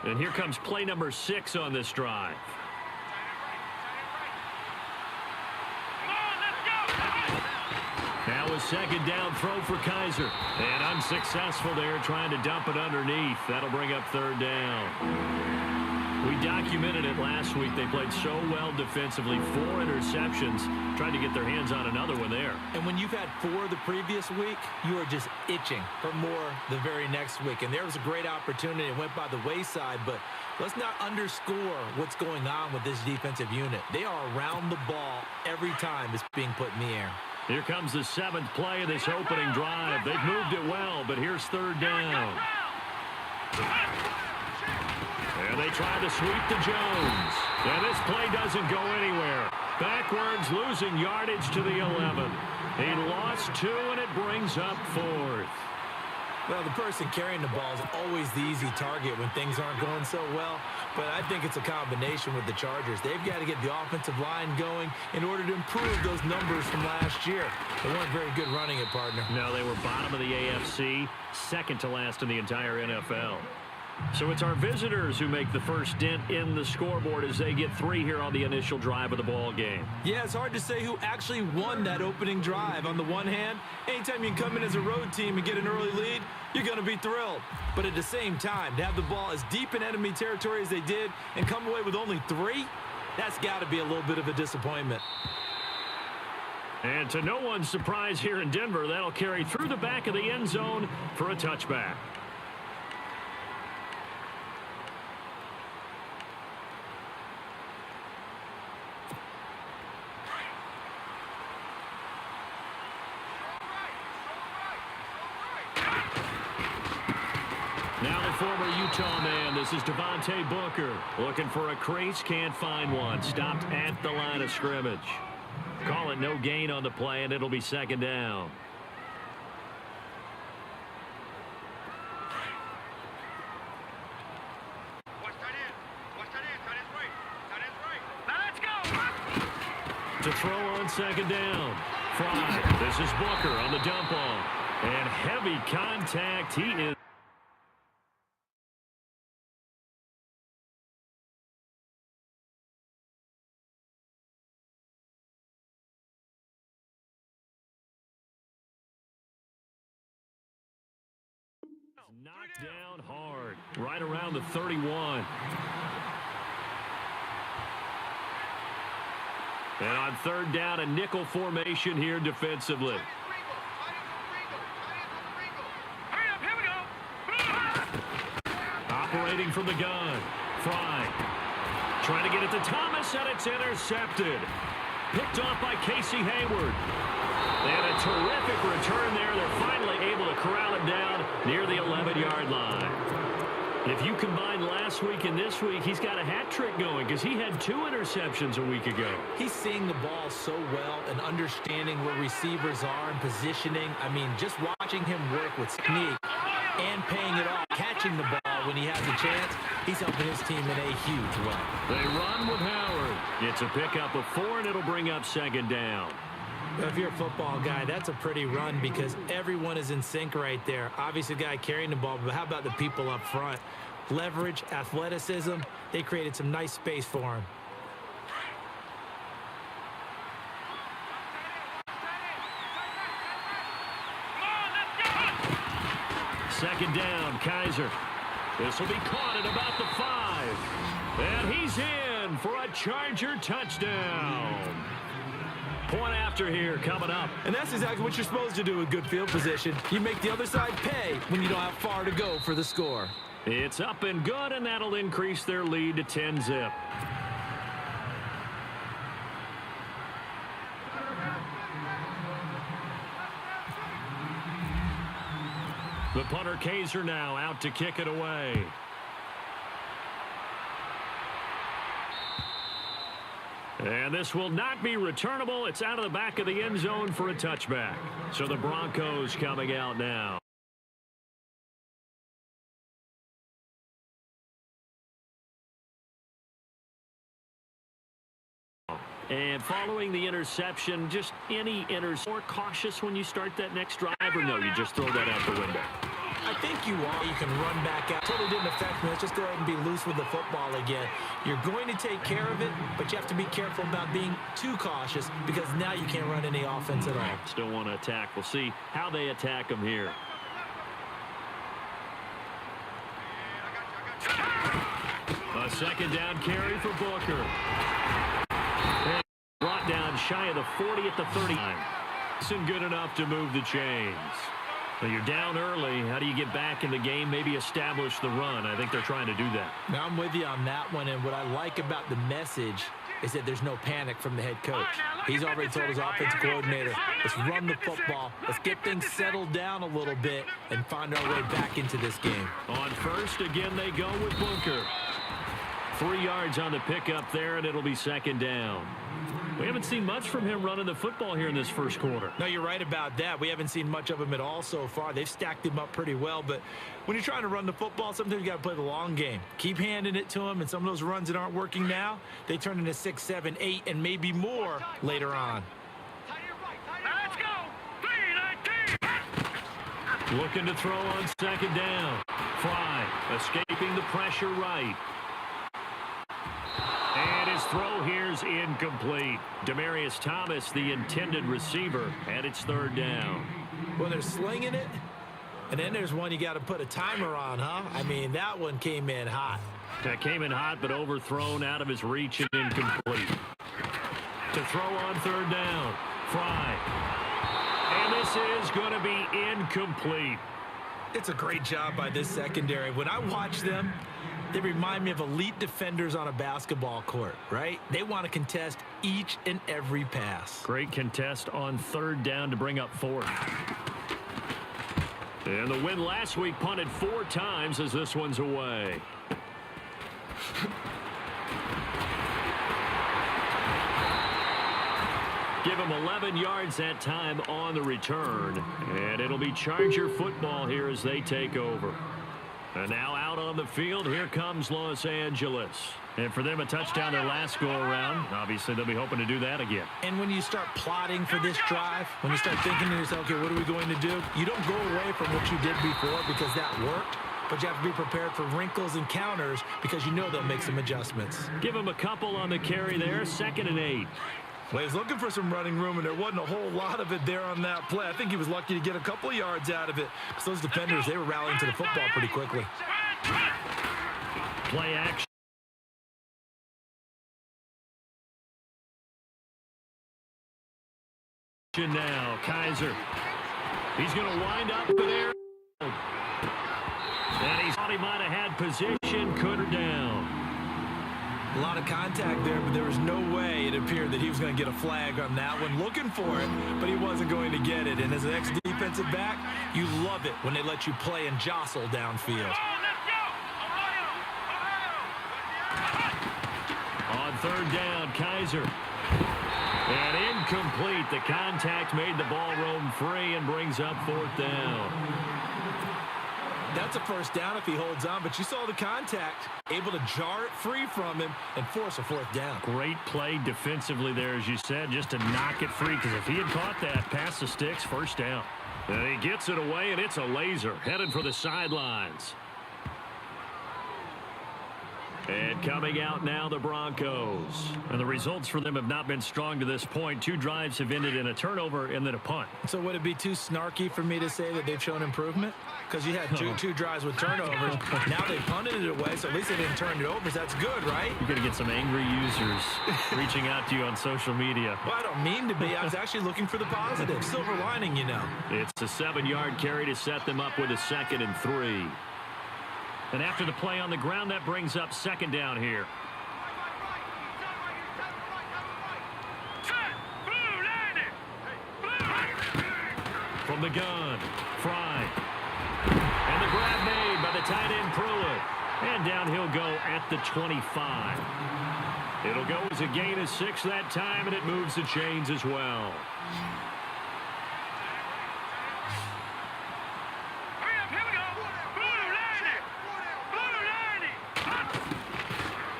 And here comes play number 6 on this drive. Now a 2nd down throw for Kaiser. And unsuccessful there, trying to dump it underneath. That'll bring up 3rd down. We documented it last week. They played so well defensively. 4 interceptions. Tried to get their hands on another one there. And when you've had 4 the previous week, you are just itching for more the very next week. And there was a great opportunity. It went by the wayside, but let's not underscore what's going on with this defensive unit. They are around the ball every time it's being put in the air. Here comes the 7th play of this opening drive. They've moved it well, but here's 3rd down. And they try to sweep to Jones. And this play doesn't go anywhere. Backwards, losing yardage to the 11. He lost 2, and it brings up 4th. Well, the person carrying the ball is always the easy target when things aren't going so well. But I think it's a combination with the Chargers. They've got to get the offensive line going in order to improve those numbers from last year. They weren't very good running it, partner. No, they were bottom of the AFC, second to last in the entire NFL. So it's our visitors who make the first dent in the scoreboard as they get 3 here on the initial drive of the ball game. Yeah, it's hard to say who actually won that opening drive. On the one hand, anytime you can come in as a road team and get an early lead, you're going to be thrilled. But at the same time, to have the ball as deep in enemy territory as they did and come away with only 3, that's got to be a little bit of a disappointment. And to no one's surprise here in Denver, that'll carry through the back of the end zone for a touchback. Now the former Utah man, this is Devontae Booker. Looking for a crease, can't find one. Stopped at the line of scrimmage. Call it no gain on the play, and it'll be 2nd down. To throw on 2nd down. Fry. This is Booker on the dump off. And heavy contact. He is. Knocked down hard, right around the 31. And on 3rd down, a nickel formation here defensively. Operating from the gun. Fry. Trying to get it to Thomas, and it's intercepted. Picked off by Casey Hayward. And a terrific return there. They're finally able to corral it down near the 11-yard line. If you combine last week and this week, he's got a hat trick going because he had 2 interceptions a week ago. He's seeing the ball so well and understanding where receivers are and positioning. I mean, just watching him work with sneak and paying it off, catching the ball when he has a chance, he's helping his team in a huge way. They run with Howard. It's a pickup of 4, and it'll bring up 2nd down. If you're a football guy, that's a pretty run because everyone is in sync right there. Obviously, the guy carrying the ball, but how about the people up front? Leverage, athleticism, they created some nice space for him. Second down, Kaiser. This will be caught at about the 5. And he's in for a Charger touchdown. Point after here coming up. And that's exactly what you're supposed to do with good field position. You make the other side pay when you don't have far to go for the score. It's up and good, and that'll increase their lead to 10-zip. The punter Kaiser now out to kick it away. And this will not be returnable. It's out of the back of the end zone for a touchback. So the Broncos coming out now. And following the interception, just any more cautious when you start that next drive, or no, you just throw that out the window? I think you are. You can run back out. Totally didn't affect me. Let's just go ahead and be loose with the football again. You're going to take care of it, but you have to be careful about being too cautious because now you can't run any offense at all. Still want to attack. We'll see how they attack them here. A second down carry for Booker. And brought down shy of the 40 at the 39. Isn't good enough to move the chains. Well, you're down early. How do you get back in the game? Maybe establish the run. I think they're trying to do that. Now, I'm with you on that one, and what I like about the message is that there's no panic from the head coach. He's already told his offensive coordinator, let's run the football, let's get things settled down a little bit and find our way back into this game. On first, again, they go with Booker. 3 yards on the pickup there, and it'll be second down. We haven't seen much from him running the football here in this first quarter. No, you're right about that. We haven't seen much of him at all so far. They've stacked him up pretty well, but when you're trying to run the football, sometimes you got to play the long game. Keep handing it to him, and some of those runs that aren't working now, they turn into 6, 7, 8, and maybe more later on. Let's go. 3-19. Looking to throw on second down. Fry escaping the pressure right. And his throw here's incomplete. Demaryius Thomas, the intended receiver, and it's third down. Well, they're slinging it, and then there's one you got to put a timer on, huh? I mean, that one came in hot. That came in hot, but overthrown out of his reach and incomplete. To throw on third down. Fry. And this is going to be incomplete. It's a great job by this secondary. When I watch them, they remind me of elite defenders on a basketball court, right? They want to contest each and every pass. Great contest on third down to bring up fourth. And the win last week punted 4 times as this one's away. Give him 11 yards that time on the return. And it'll be Charger football here as they take over. And now out on the field, here comes Los Angeles. And for them, a touchdown their last go-around. Obviously, they'll be hoping to do that again. And when you start plotting for this drive, when you start thinking to yourself, okay, what are we going to do? You don't go away from what you did before because that worked. But you have to be prepared for wrinkles and counters because you know they'll make some adjustments. Give him a couple on the carry there, 2nd and 8. Well, he's looking for some running room, and there wasn't a whole lot of it there on that play. I think he was lucky to get a couple of yards out of it because those defenders, they were rallying to the football pretty quickly. Play action. Now, Kaiser. He's going to wind up there. And he thought he might have had position, couldn't down. A lot of contact there, but there was no way it appeared that he was going to get a flag on that one. Looking for it, but he wasn't going to get it. And as an ex-defensive back, you love it when they let you play and jostle downfield. On third down, Kaiser. And incomplete. The contact made the ball roam free and brings up 4th down. That's a first down if he holds on, but you saw the contact, able to jar it free from him and force a 4th down. Great play defensively there, as you said, just to knock it free, because if he had caught that, past the sticks, first down. And he gets it away, and it's a laser, headed for the sidelines. And coming out now, the Broncos. And the results for them have not been strong to this point. 2 drives have ended in a turnover and then a punt. So would it be too snarky for me to say that they've shown improvement? Because you had two drives with turnovers. Now they punted it away, so at least they didn't turn it over. So that's good, right? You're going to get some angry users reaching out to you on social media. Well, I don't mean to be. I was actually looking for the positive. Silver lining, you know. It's a 7-yard carry to set them up with a 2nd and 3. And after the play on the ground, that brings up 2nd down here. From the gun, Fry. And the grab made by the tight end Pruitt. And down he'll go at the 25. It'll go as a gain of 6 that time, and it moves the chains as well.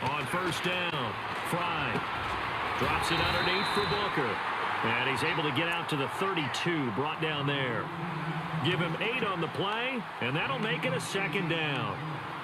On first down, Fry drops it underneath for Booker. And he's able to get out to the 32, brought down there. Give him 8 on the play, and that'll make it a 2nd down.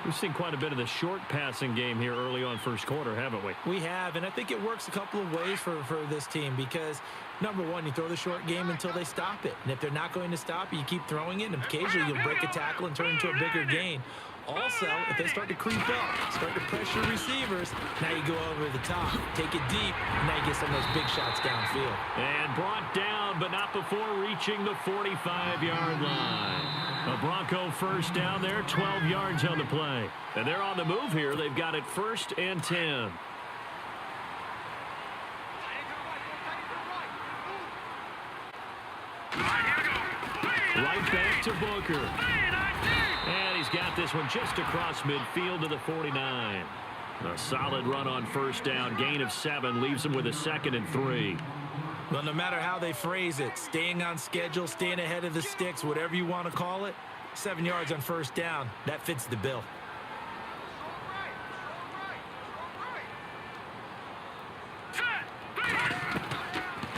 We've seen quite a bit of the short passing game here early on first quarter, haven't we? We have, and I think it works a couple of ways for this team because, number one, you throw the short game until they stop it. And if they're not going to stop it, you keep throwing it, and occasionally you'll break a tackle and turn into a bigger gain. Also, if they start to creep up, start to pressure receivers, now you go over the top, take it deep, and now you get some of those big shots downfield. And brought down, but not before reaching the 45-yard line. A Bronco first down there, 12 yards on the play. And they're on the move here. They've got it 1st and 10. Right back to Booker. And he's got this one just across midfield to the 49. A solid run on first down. Gain of 7 leaves him with a 2nd and 3. Well, no matter how they phrase it, staying on schedule, staying ahead of the sticks, whatever you want to call it, 7 yards on first down, that fits the bill.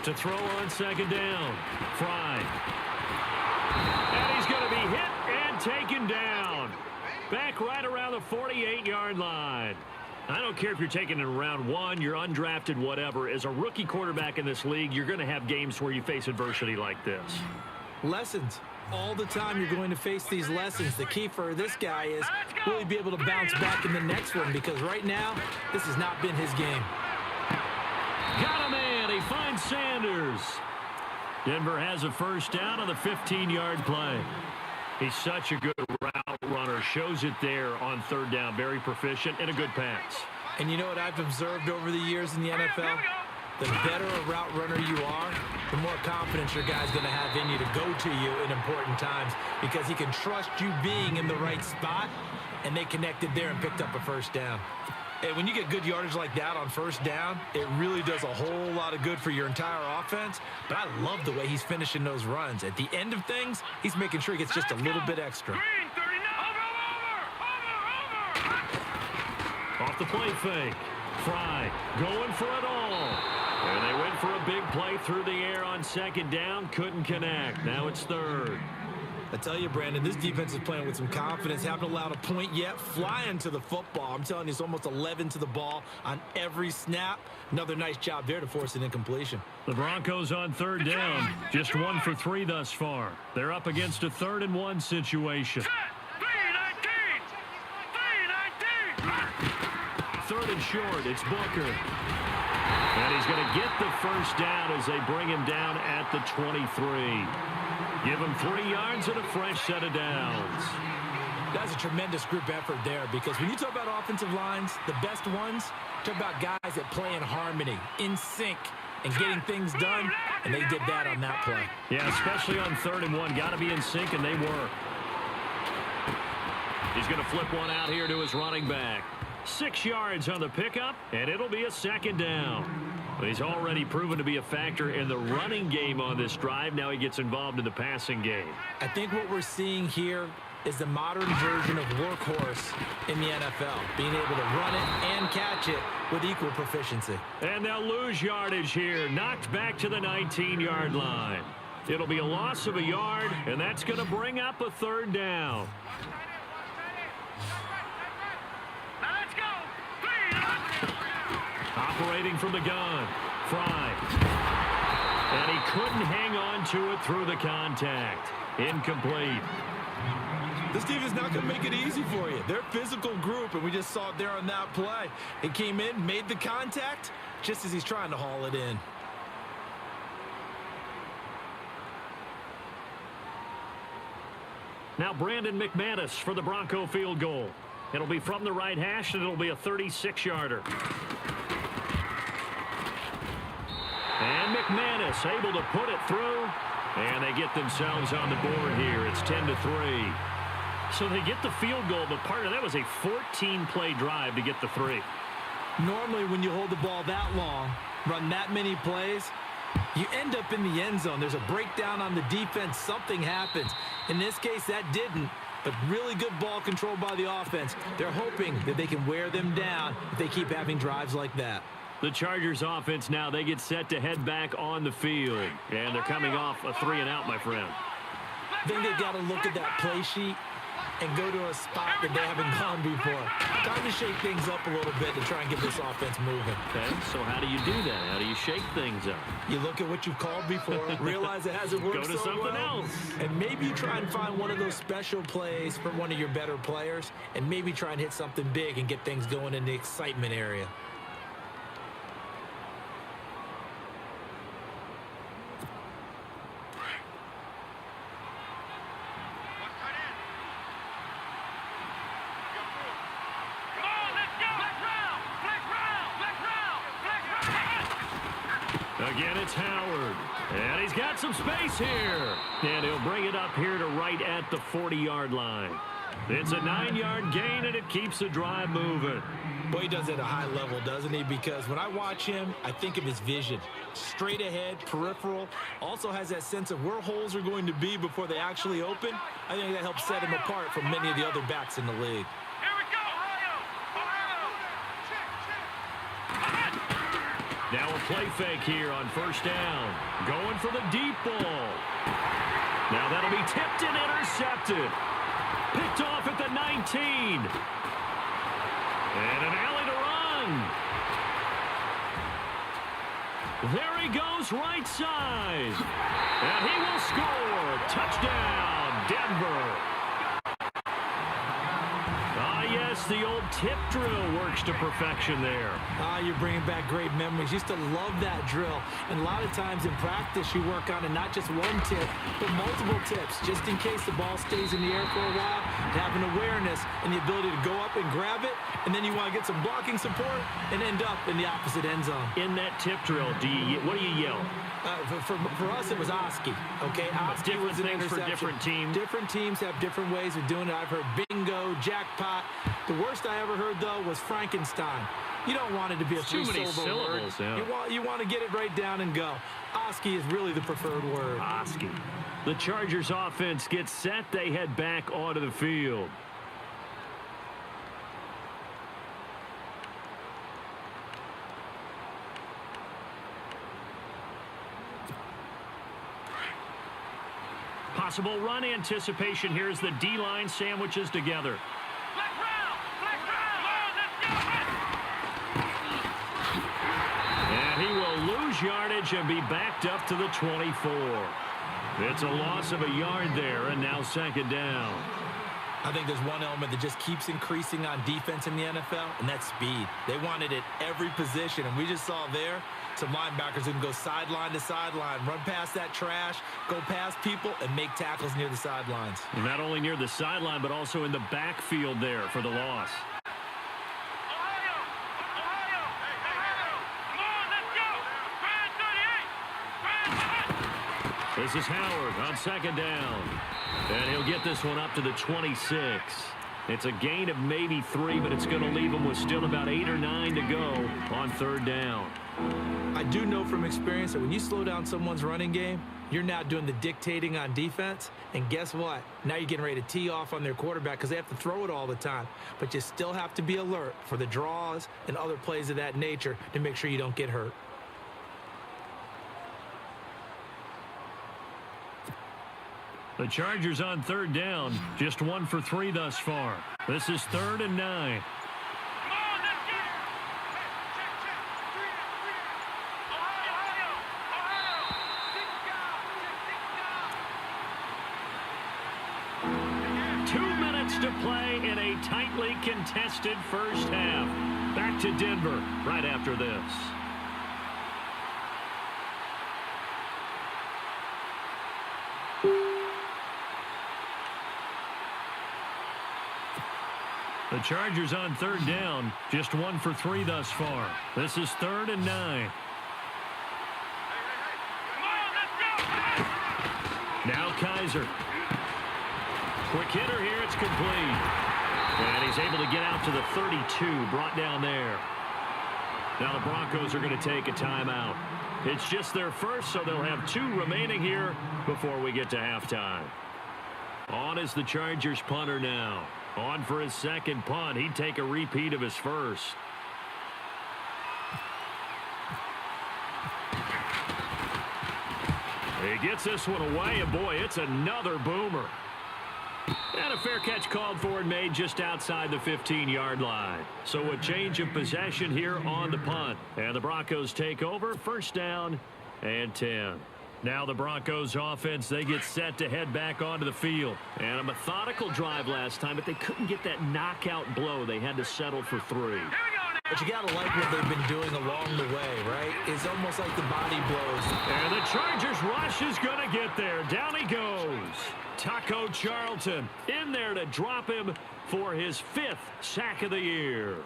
To throw on 2nd down. Fry. And he's going to be hit and taken down. Back right around the 48-yard line. I don't care if you're taking it in round 1, you're undrafted, whatever. As a rookie quarterback in this league, you're going to have games where you face adversity like this. Lessons. All the time you're going to face these lessons. The key for this guy is will he be able to bounce back in the next one, because right now, this has not been his game. Got a man. He finds Sanders. Denver has a first down on the 15-yard play. He's such a good route runner. Shows it there on 3rd down. Very proficient and a good pass. And you know what I've observed over the years in the NFL? The better a route runner you are, the more confidence your guy's going to have in you to go to you in important times, because he can trust you being in the right spot, and they connected there and picked up a first down. And when you get good yardage like that on first down, it really does a whole lot of good for your entire offense. But I love the way he's finishing those runs. At the end of things, he's making sure he gets just a little bit extra. Off the play fake. Fry going for it all. And they went for a big play through the air on 2nd down. Couldn't connect. Now it's 3rd. I tell you, Brandon, this defense is playing with some confidence. Haven't allowed a point yet. Flying to the football. I'm telling you, it's almost 11 to the ball on every snap. Another nice job there to force an incompletion. The Broncos on 3rd down. Just 1 for 3 thus far. They're up against a 3rd and 1 situation. 3rd and short. It's Booker. And he's going to get the first down as they bring him down at the 23. Give him 3 yards and a fresh set of downs. That's a tremendous group effort there, because when you talk about offensive lines, the best ones, talk about guys that play in harmony, in sync, and getting things done, and they did that on that play. Yeah, especially on 3rd and 1. Got to be in sync, and they were. He's going to flip one out here to his running back. 6 yards on the pickup, and it'll be a 2nd down. He's already proven to be a factor in the running game on this drive. Now he gets involved in the passing game. I think what we're seeing here is the modern version of workhorse in the NFL, being able to run it and catch it with equal proficiency. And they'll lose yardage here, knocked back to the 19-yard line. It'll be a loss of a yard, and that's going to bring up a 3rd down. Operating from the gun, Fry. And he couldn't hang on to it through the contact. Incomplete. This team is not going to make it easy for you. They're a physical group, and we just saw it there on that play. It came in, made the contact, just as he's trying to haul it in. Now Brandon McManus for the Bronco field goal. It'll be from the right hash, and it'll be a 36-yarder. And McManus able to put it through, and they get themselves on the board here. It's 10-3. So they get the field goal, but part of that was a 14-play drive to get the 3. Normally, when you hold the ball that long, run that many plays, you end up in the end zone. There's a breakdown on the defense. Something happens. In this case, that didn't. But really good ball control by the offense. They're hoping that they can wear them down if they keep having drives like that. The Chargers offense now, they get set to head back on the field. And they're coming off a 3-and-out, my friend. I think they've got to look at that play sheet and go to a spot that they haven't gone before. Time to shake things up a little bit to try and get this offense moving. Okay, so how do you do that? How do you shake things up? You look at what you've called before, realize it hasn't worked Go to so something well, else. and maybe try and find one of those special plays from one of your better players, and maybe try and hit something big and get things going in the excitement area. Again, it's Howard. And he's got some space here. And he'll bring it up here to right at the 40-yard line. It's a 9-yard gain, and it keeps the drive moving. Boy, he does it at a high level, doesn't he? Because when I watch him, I think of his vision. Straight ahead, peripheral. Also has that sense of where holes are going to be before they actually open. I think that helps set him apart from many of the other backs in the league. Now a play fake here on first down. Going for the deep ball. Now that'll be tipped and intercepted. Picked off at the 19. And an alley to run. There he goes, right side. And he will score. Touchdown, Denver. Yes, the old tip drill works to perfection there. You're bringing back great memories. Used to love that drill. And a lot of times in practice, you work on it, not just one tip, but multiple tips, just in case the ball stays in the air for a while, to have an awareness and the ability to go up and grab it, and then you want to get some blocking support and end up in the opposite end zone. In that tip drill, what do you yell? For us, it was Oski. Okay, Oski different was an things for different teams. Different teams have different ways of doing it. I've heard bingo, jackpot. The worst I ever heard, though, was Frankenstein. You don't want it to be a too many syllables. Yeah. You want to get it right down and go. Oski is really the preferred word. Oski. The Chargers offense gets set. They head back onto the field. Possible run anticipation here as the D-line sandwiches together. And he will lose yardage and be backed up to the 24. It's a loss of a yard there, and now second down. I think there's one element that just keeps increasing on defense in the NFL, and that's speed. They want it at every position, and we just saw there some linebackers who can go sideline to sideline, run past that trash, go past people, and make tackles near the sidelines. And not only near the sideline, but also in the backfield there for the loss. This is Howard on second down. And he'll get this one up to the 26. It's a gain of maybe 3, but it's going to leave him with still about 8 or 9 to go on third down. I do know from experience that when you slow down someone's running game, you're now doing the dictating on defense. And guess what? Now you're getting ready to tee off on their quarterback because they have to throw it all the time. But you still have to be alert for the draws and other plays of that nature to make sure you don't get hurt. The Chargers on third down, just 1 for 3 thus far. This is 3rd and 9. To play in a tightly contested first half. Back to Denver right after this. The Chargers on third down, just 1 for 3 thus far. This is 3rd and 9. Now Kaiser. Quick hitter here, it's complete. And he's able to get out to the 32, brought down there. Now the Broncos are going to take a timeout. It's just their first, so they'll have 2 remaining here before we get to halftime. On is the Chargers punter now. On for his second punt. He'd take a repeat of his first. He gets this one away, and boy, it's another boomer. And a fair catch called for and made just outside the 15-yard line. So a change of possession here on the punt. And the Broncos take over, first down and 10. Now the Broncos offense, they get set to head back onto the field. And a methodical drive last time, but they couldn't get that knockout blow. They had to settle for 3. But you got to like what they've been doing along the way, right? It's almost like the body blows. And the Chargers rush is going to get there. Down he goes. Taco Charlton in there to drop him for his 5th sack of the year.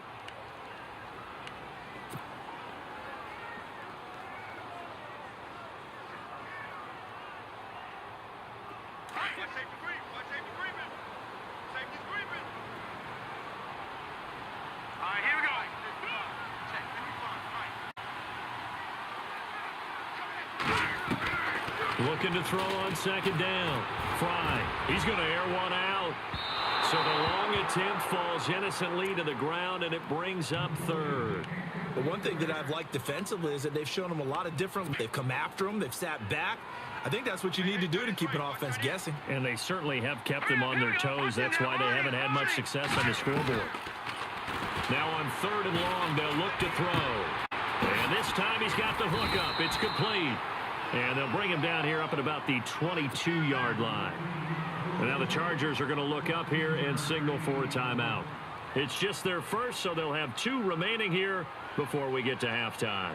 Looking to throw on second down. Fry. He's going to air one out. So the long attempt falls innocently to the ground, and it brings up 3rd. But one thing that I've liked defensively is that they've shown them a lot of different. They've come after them. They've sat back. I think that's what you need to do to keep an offense guessing. And they certainly have kept them on their toes. That's why they haven't had much success on the scoreboard. Now on 3rd and long, they'll look to throw. And this time he's got the hook up. It's complete. And they'll bring him down here up at about the 22-yard line. And now the Chargers are going to look up here and signal for a timeout. It's just their first, so they'll have 2 remaining here before we get to halftime.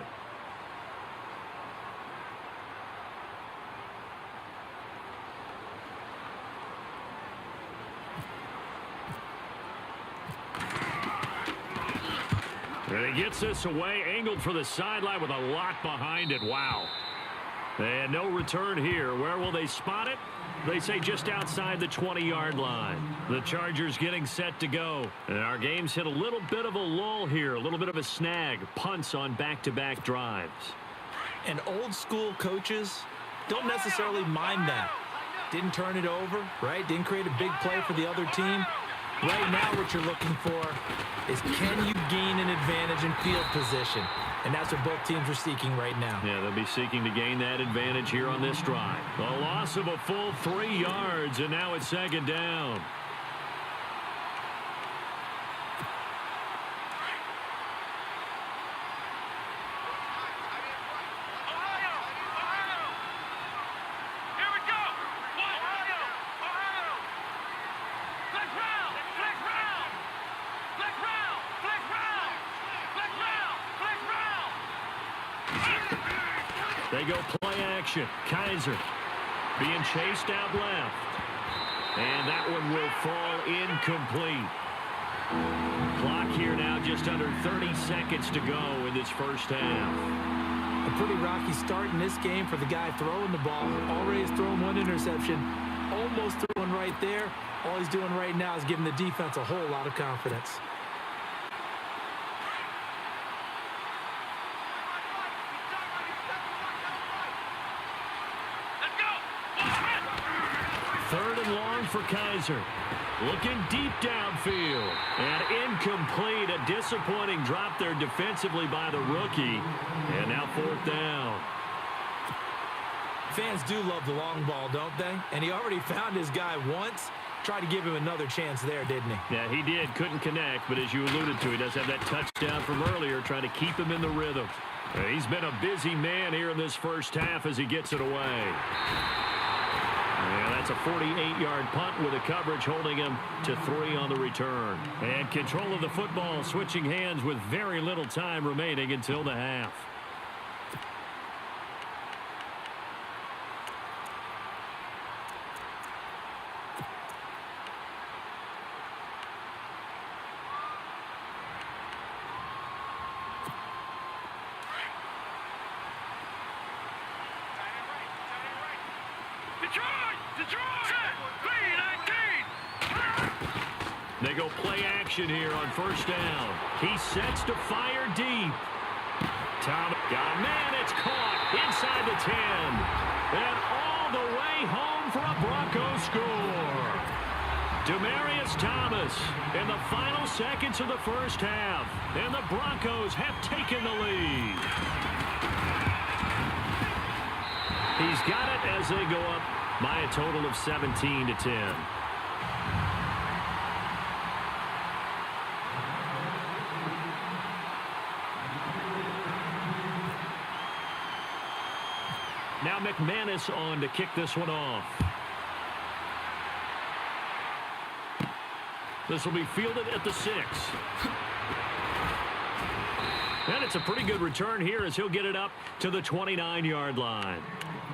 And he gets this away, angled for the sideline with a lot behind it. Wow. And no return here. Where will they spot it? They say just outside the 20-yard line. The Chargers getting set to go. And our game's hit a little bit of a lull here, a little bit of a snag. Punts on back-to-back drives. And old-school coaches don't necessarily mind that. Didn't turn it over, right? Didn't create a big play for the other team. Right now what you're looking for is can you gain an advantage in field position? And that's what both teams are seeking right now. Yeah, they'll be seeking to gain that advantage here on this drive. A loss of a full 3 yards, and now it's second down. They go play action. Kaiser being chased out left. And that one will fall incomplete. Clock here now just under 30 seconds to go in this first half. A pretty rocky start in this game for the guy throwing the ball. Already has thrown 1 interception. Almost threw one right there. All he's doing right now is giving the defense a whole lot of confidence. For Kaiser. Looking deep downfield. And incomplete. A disappointing drop there defensively by the rookie. And now 4th down. Fans do love the long ball, don't they? And he already found his guy once. Tried to give him another chance there, didn't he? Yeah, he did. Couldn't connect. But as you alluded to, he does have that touchdown from earlier, trying to keep him in the rhythm. He's been a busy man here in this first half as he gets it away. Yeah, that's a 48-yard punt with a coverage holding him to 3 on the return. And control of the football switching hands with very little time remaining until the half. They go play action here on first down. He sets to fire deep. Tom got a man. It's caught inside the 10. And all the way home for a Broncos score. Demaryius Thomas in the final seconds of the first half. And the Broncos have taken the lead. He's got it as they go up by a total of 17-10. McManus on to kick this one off. This will be fielded at the 6. And it's a pretty good return here as he'll get it up to the 29-yard line.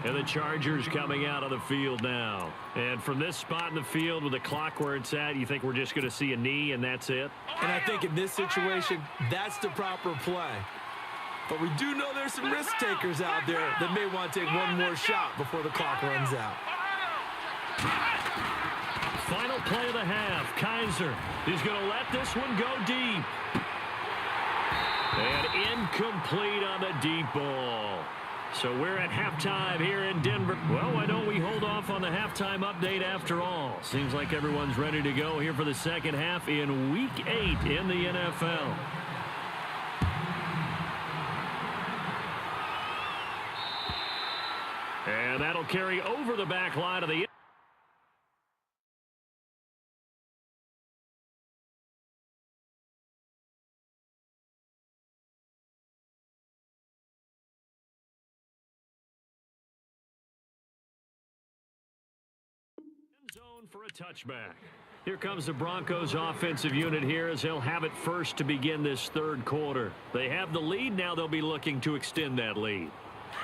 And the Chargers coming out of the field now. And from this spot in the field with the clock where it's at, you think we're just going to see a knee and that's it? And I think in this situation, that's the proper play. But we do know there's some risk takers out there that may want to take one more shot before the clock runs out. Final play of the half. Kaiser is going to let this one go deep. And incomplete on the deep ball. So we're at halftime here in Denver. Well, why don't we hold off on the halftime update after all? Seems like everyone's ready to go here for the second half in Week 8 in the NFL. And that'll carry over the back line of the zone for a touchback. Here comes the Broncos offensive unit here as they'll have it first to begin this third quarter. They have the lead. Now they'll be looking to extend that lead.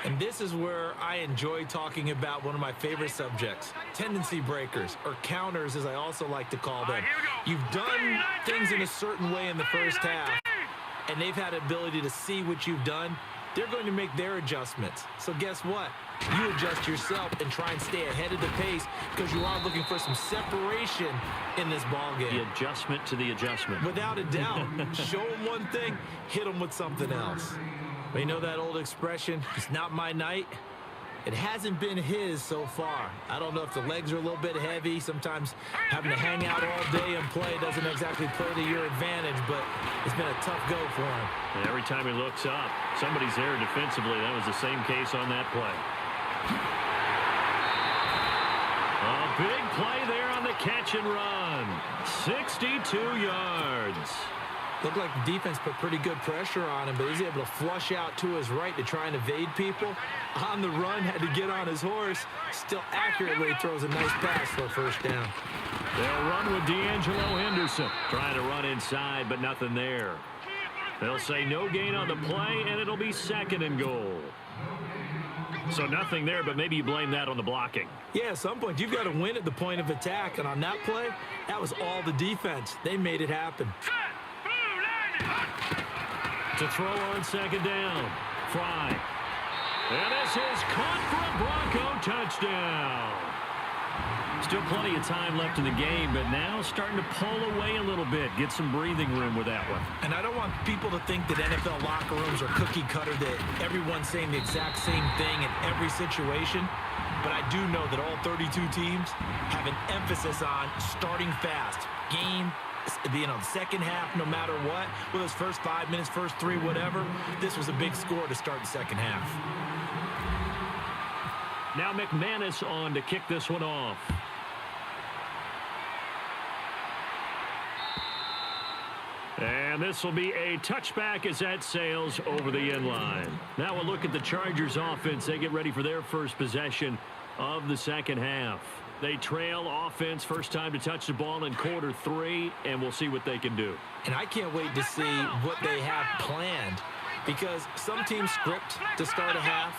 And this is where I enjoy talking about one of my favorite subjects, tendency breakers, or counters as I also like to call them. You've done things in a certain way in the first half, and they've had the ability to see what you've done. They're going to make their adjustments. So guess what? You adjust yourself and try and stay ahead of the pace because you are looking for some separation in this ball game. The adjustment to the adjustment. Without a doubt. Show them one thing, hit them with something else. But you know that old expression, it's not my night? It hasn't been his so far. I don't know if the legs are a little bit heavy. Sometimes having to hang out all day and play doesn't exactly play to your advantage, but it's been a tough go for him. And every time he looks up, somebody's there defensively. That was the same case on that play. A big play there on the catch and run. 62 yards. Looked like the defense put pretty good pressure on him, but he's able to flush out to his right to try and evade people. On the run, had to get on his horse. Still accurately throws a nice pass for a first down. They'll run with D'Angelo Henderson. Trying to run inside, but nothing there. They'll say no gain on the play, and it'll be 2nd and goal. So nothing there, but maybe you blame that on the blocking. Yeah, at some point, you've got to win at the point of attack, and on that play, that was all the defense. They made it happen. To throw on 2nd down. Fry. And this is caught for a Bronco touchdown. Still plenty of time left in the game, but now starting to pull away a little bit. Get some breathing room with that one. And I don't want people to think that NFL locker rooms are cookie cutter, that everyone's saying the exact same thing in every situation. But I do know that all 32 teams have an emphasis on starting fast. Game, the second half, no matter what, with those first 5 minutes, first 3, whatever, this was a big score to start the second half. Now McManus on to kick this one off. And this will be a touchback as that sails over the end line. Now we'll look at the Chargers offense. They get ready for their first possession of the second half. They trail offense, first time to touch the ball in quarter 3, and we'll see what they can do. And I can't wait to see what they have planned, because some teams script to start a half.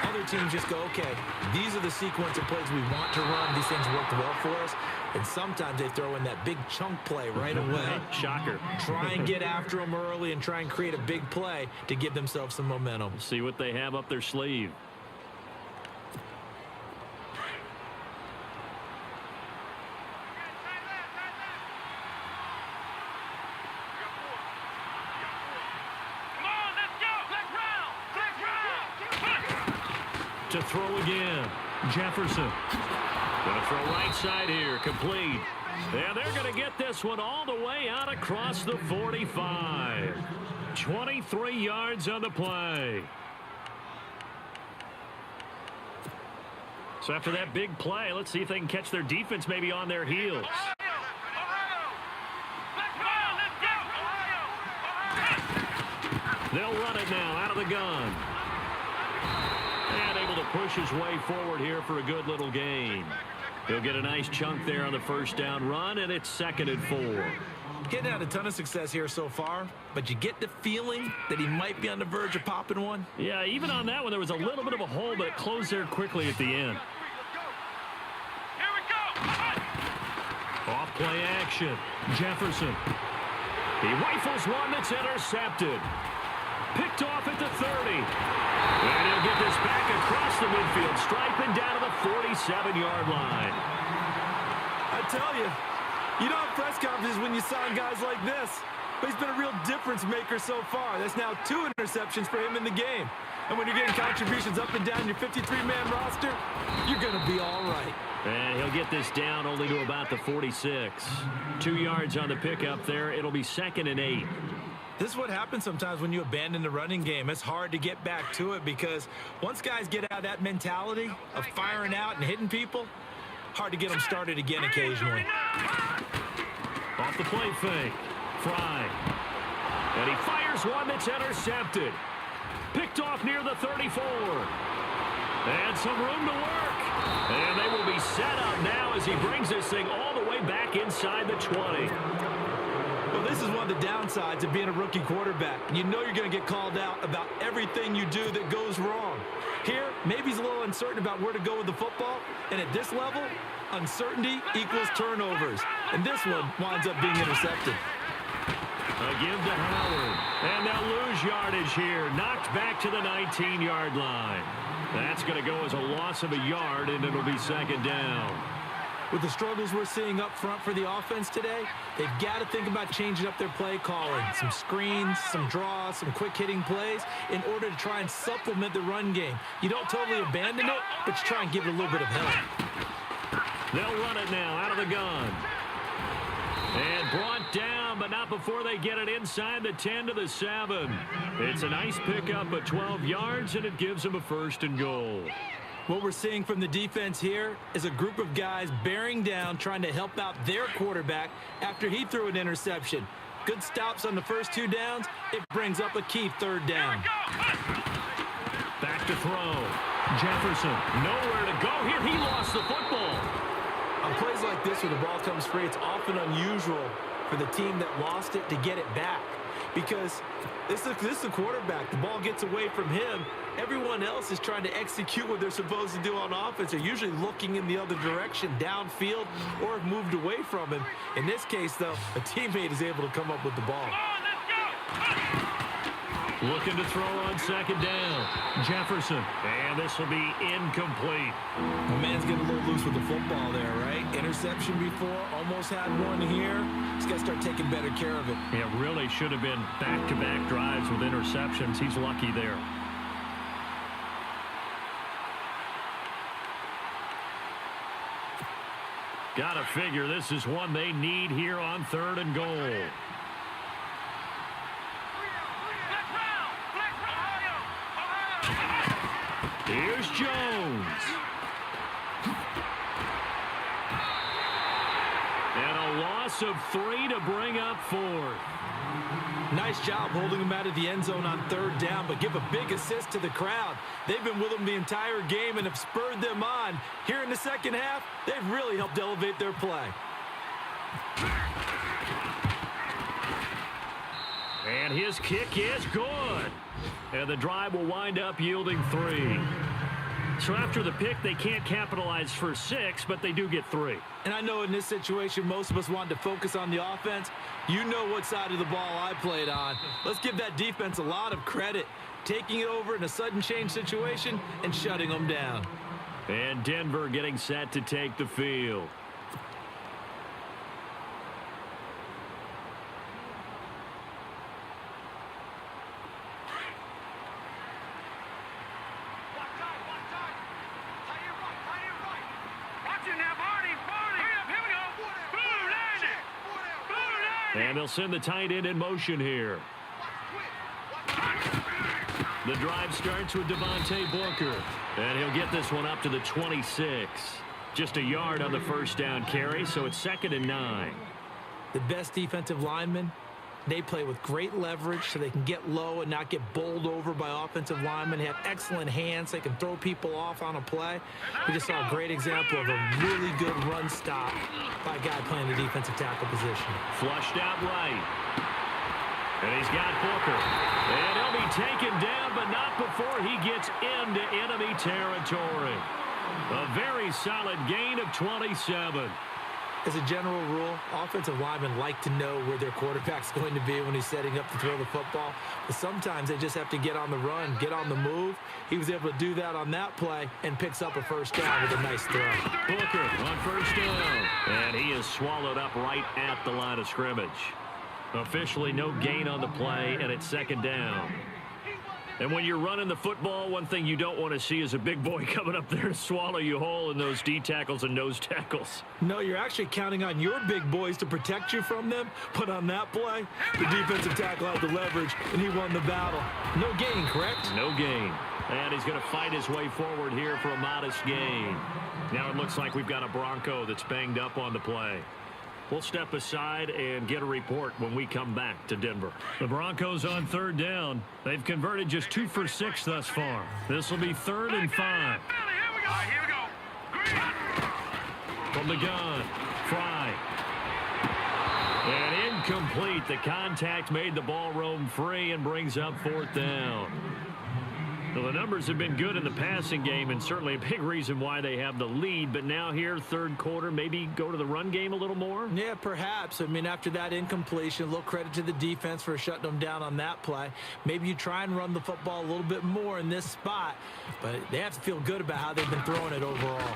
Other teams just go, okay, these are the sequence of plays we want to run. These things worked well for us. And sometimes they throw in that big chunk play right away. Shocker. Try and get after them early and try and create a big play to give themselves some momentum. See what they have up their sleeve. To throw again. Jefferson. Going to throw right side here. Complete. And they're going to get this one all the way out across the 45. 23 yards on the play. So after that big play, let's see if they can catch their defense maybe on their heels. They'll run it now out of the gun. And able to push his way forward here for a good little gain. He'll get a nice chunk there on the first down run, and it's 2nd and 4. Getting out a ton of success here so far, but you get the feeling that he might be on the verge of popping one. Yeah, even on that one, there was a little bit of a hole, but it closed there quickly at the end. Off play action. Jefferson. He rifles one that's intercepted. Picked off at the 30. And he'll get this back across the midfield stripe and down to the 47-yard line. I tell you, you don't have press conferences when you sign guys like this. But he's been a real difference maker so far. That's now 2 interceptions for him in the game. And when you're getting contributions up and down your 53-man roster, you're going to be all right. And he'll get this down only to about the 46. 2 yards on the pickup there. It'll be 2nd and 8. This is what happens sometimes when you abandon the running game. It's hard to get back to it because once guys get out of that mentality of firing out and hitting people, hard to get them started again occasionally. Off the play fake. Fry. And he fires one that's intercepted. Picked off near the 34. And some room to work. And they will be set up now as he brings this thing all the way back inside the 20. Well, this is one of the downsides of being a rookie quarterback. You know you're going to get called out about everything you do that goes wrong. Here, maybe he's a little uncertain about where to go with the football. And at this level, uncertainty equals turnovers. And this one winds up being intercepted. A give to Howard. And they'll lose yardage here. Knocked back to the 19-yard line. That's going to go as a loss of a yard, and it'll be 2nd down. With the struggles we're seeing up front for the offense today, they've got to think about changing up their play calling. Some screens, some draws, some quick-hitting plays in order to try and supplement the run game. You don't totally abandon it, but you try and give it a little bit of help. They'll run it now out of the gun. And brought down, but not before they get it inside the 10 to the 7. It's a nice pickup of 12 yards, and it gives them a 1st and goal. What we're seeing from the defense here is a group of guys bearing down, trying to help out their quarterback after he threw an interception. Good stops on the first 2 downs. It brings up a key 3rd down. Back to throw. Jefferson, nowhere to go here. He lost the football. On plays like this where the ball comes free, it's often unusual for the team that lost it to get it back. Because this is the quarterback. The ball gets away from him. Everyone else is trying to execute what they're supposed to do on offense. They're usually looking in the other direction, downfield, or have moved away from him. In this case, though, a teammate is able to come up with the ball. Looking to throw on 2nd down. Jefferson. And this will be incomplete. The man's getting a little loose with the football there, right? Interception before, almost had one here. He's got to start taking better care of it. Yeah, really should have been back-to-back drives with interceptions. He's lucky there. Gotta figure this is one they need here on 3rd and goal. Here's Jones. And a loss of 3 to bring up 4th. Nice job holding him out of the end zone on 3rd down, but give a big assist to the crowd. They've been with him the entire game and have spurred them on. Here in the second half, they've really helped elevate their play. And his kick is good. And the drive will wind up yielding 3. So after the pick, they can't capitalize for 6, but they do get 3. And I know in this situation, most of us wanted to focus on the offense. You know what side of the ball I played on. Let's give that defense a lot of credit. Taking it over in a sudden change situation and shutting them down. And Denver getting set to take the field. And they'll send the tight end in motion here. The drive starts with Devontae Booker. And he'll get this one up to the 26. Just a yard on the first down carry, so it's 2nd and 9. The best defensive linemen They play with great leverage so they can get low and not get bowled over by offensive linemen. They have excellent hands. They can throw people off on a play. We just saw a great example of a really good run stop by a guy playing the defensive tackle position. Flushed out right. And he's got Booker. And he'll be taken down, but not before he gets into enemy territory. A very solid gain of 27. As a general rule, offensive linemen like to know where their quarterback's going to be when he's setting up to throw the football. But sometimes they just have to get on the run, get on the move. He was able to do that on that play and picks up a first down with a nice throw. Booker on first down. And he is swallowed up right at the line of scrimmage. Officially no gain on the play, and it's second down. And when you're running the football, one thing you don't want to see is a big boy coming up there to swallow you whole in those D tackles and nose tackles. No, you're actually counting on your big boys to protect you from them. But on that play, the defensive tackle had the leverage, and he won the battle. No gain, correct? No gain. And he's going to fight his way forward here for a modest gain. Now it looks like we've got a Bronco that's banged up on the play. We'll step aside and get a report when we come back to Denver. The Broncos on third down. They've converted just 2 for 6 thus far. This will be 3rd and 5. Here we go. From the gun, Fry. And incomplete. The contact made the ball roam free and brings up 4th down. Well, the numbers have been good in the passing game and certainly a big reason why they have the lead. But now here, third quarter, maybe go to the run game a little more? Yeah, perhaps. I mean, after that incompletion, a little credit to the defense for shutting them down on that play. Maybe you try and run the football a little bit more in this spot. But they have to feel good about how they've been throwing it overall.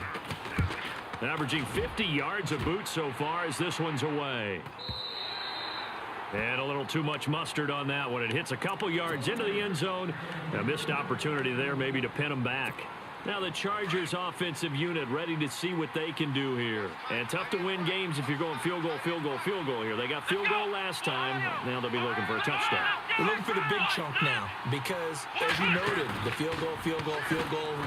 Averaging 50 yards a boot so far as this one's away. And a little too much mustard on that one. It hits a couple yards into the end zone. A missed opportunity there maybe to pin them back. Now the Chargers offensive unit ready to see what they can do here. And tough to win games if you're going field goal, field goal, field goal here. They got field goal last time. Now they'll be looking for a touchdown. They're looking for the big chunk now because, as you noted, the field goal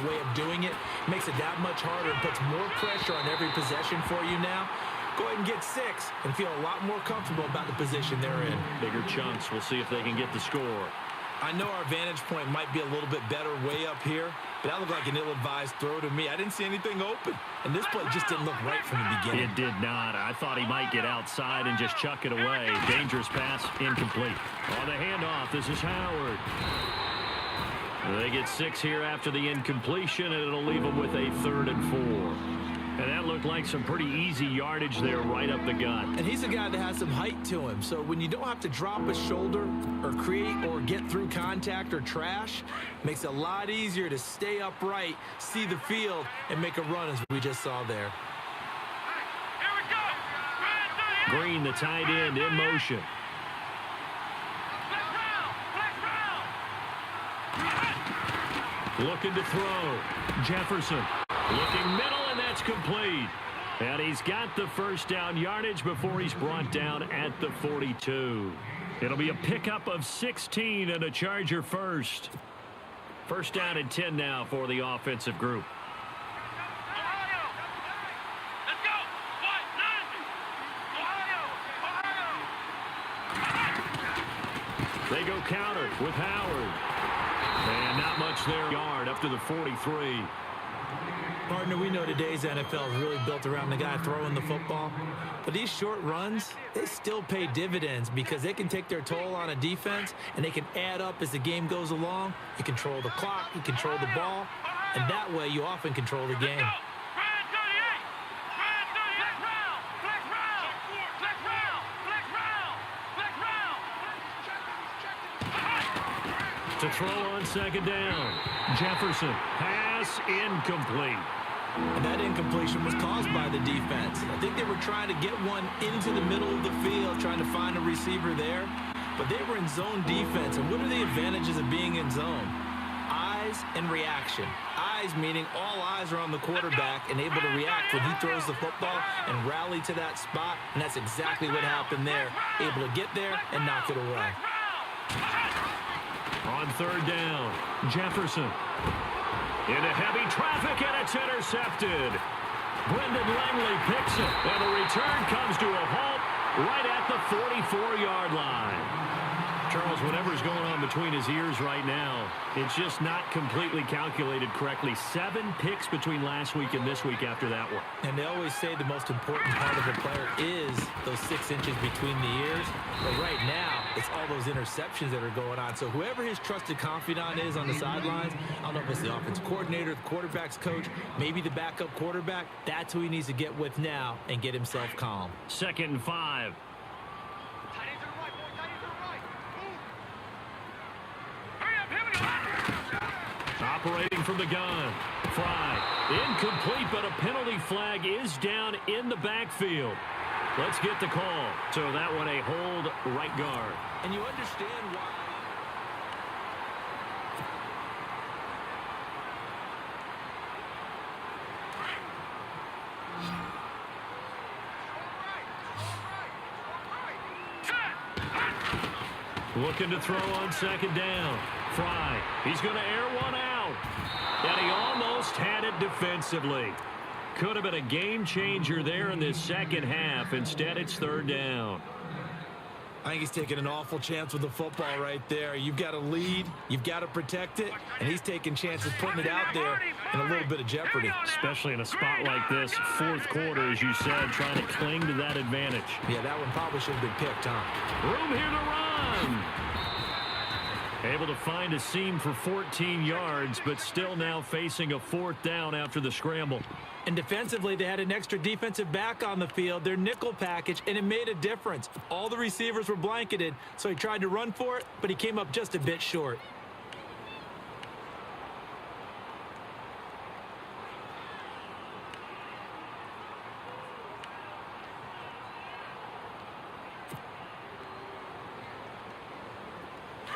way of doing it makes it that much harder and puts more pressure on every possession for you now. Go ahead and get 6 and feel a lot more comfortable about the position they're in. Bigger chunks. We'll see if they can get the score. I know our vantage point might be a little bit better way up here, but that looked like an ill-advised throw to me. I didn't see anything open, and this play just didn't look right from the beginning. It did not. I thought he might get outside and just chuck it away. Dangerous pass, incomplete. On the handoff, this is Howard. They get 6 here after the incompletion, and it'll leave them with a 3rd and 4. And that looked like some pretty easy yardage there right up the gut. And he's a guy that has some height to him. So when you don't have to drop a shoulder or create or get through contact or trash, makes it a lot easier to stay upright, see the field, and make a run as we just saw there. Green, the tight end, in motion. Looking to throw. Jefferson looking middle, and that's complete. And he's got the first down yardage before he's brought down at the 42. It'll be a pickup of 16 and a Charger first. First down and 10 now for the offensive group. They go counter with Howard. And not much there. Yard up to the 43. Partner, we know today's NFL is really built around the guy throwing the football. But these short runs, they still pay dividends because they can take their toll on a defense and they can add up as the game goes along. You control the clock, you control the ball, and that way you often control the game. To throw on second down. Jefferson, pass incomplete. And that incompletion was caused by the defense. I think they were trying to get one into the middle of the field, trying to find a receiver there. But they were in zone defense. And what are the advantages of being in zone? Eyes and reaction. Eyes meaning all eyes are on the quarterback and able to react when he throws the football and rally to that spot. And that's exactly what happened there. Able to get there and knock it away. On third down, Jefferson. Into heavy traffic, and it's intercepted. Brendan Langley picks it, and the return comes to a halt right at the 44-yard line. Charles, whatever's going on between his ears right now, it's just not completely calculated correctly. 7 picks between last week and this week after that one. And they always say the most important part of the player is those 6 inches between the ears. But right now, it's all those interceptions that are going on. So whoever his trusted confidant is on the sidelines, I don't know if it's the offensive coordinator, the quarterback's coach, maybe the backup quarterback, that's who he needs to get with now and get himself calm. 2nd and 5. Operating from the gun. Fry. Incomplete, but a penalty flag is down in the backfield. Let's get the call. So that one a hold right guard. And you understand why. Looking to throw on 2nd down. Fry. He's going to air one out. And he almost had it defensively. Could have been a game changer there in this second half. Instead, it's 3rd down. I think he's taking an awful chance with the football right there. You've got to lead. You've got to protect it. And he's taking chances putting it out there in a little bit of jeopardy. Especially in a spot like this, 4th quarter, as you said, trying to cling to that advantage. Yeah, that one probably should have been picked, huh? Room here to run. Able to find a seam for 14 yards, but still now facing a 4th down after the scramble. And defensively, they had an extra defensive back on the field, their nickel package, and it made a difference. All the receivers were blanketed, so he tried to run for it, but he came up just a bit short.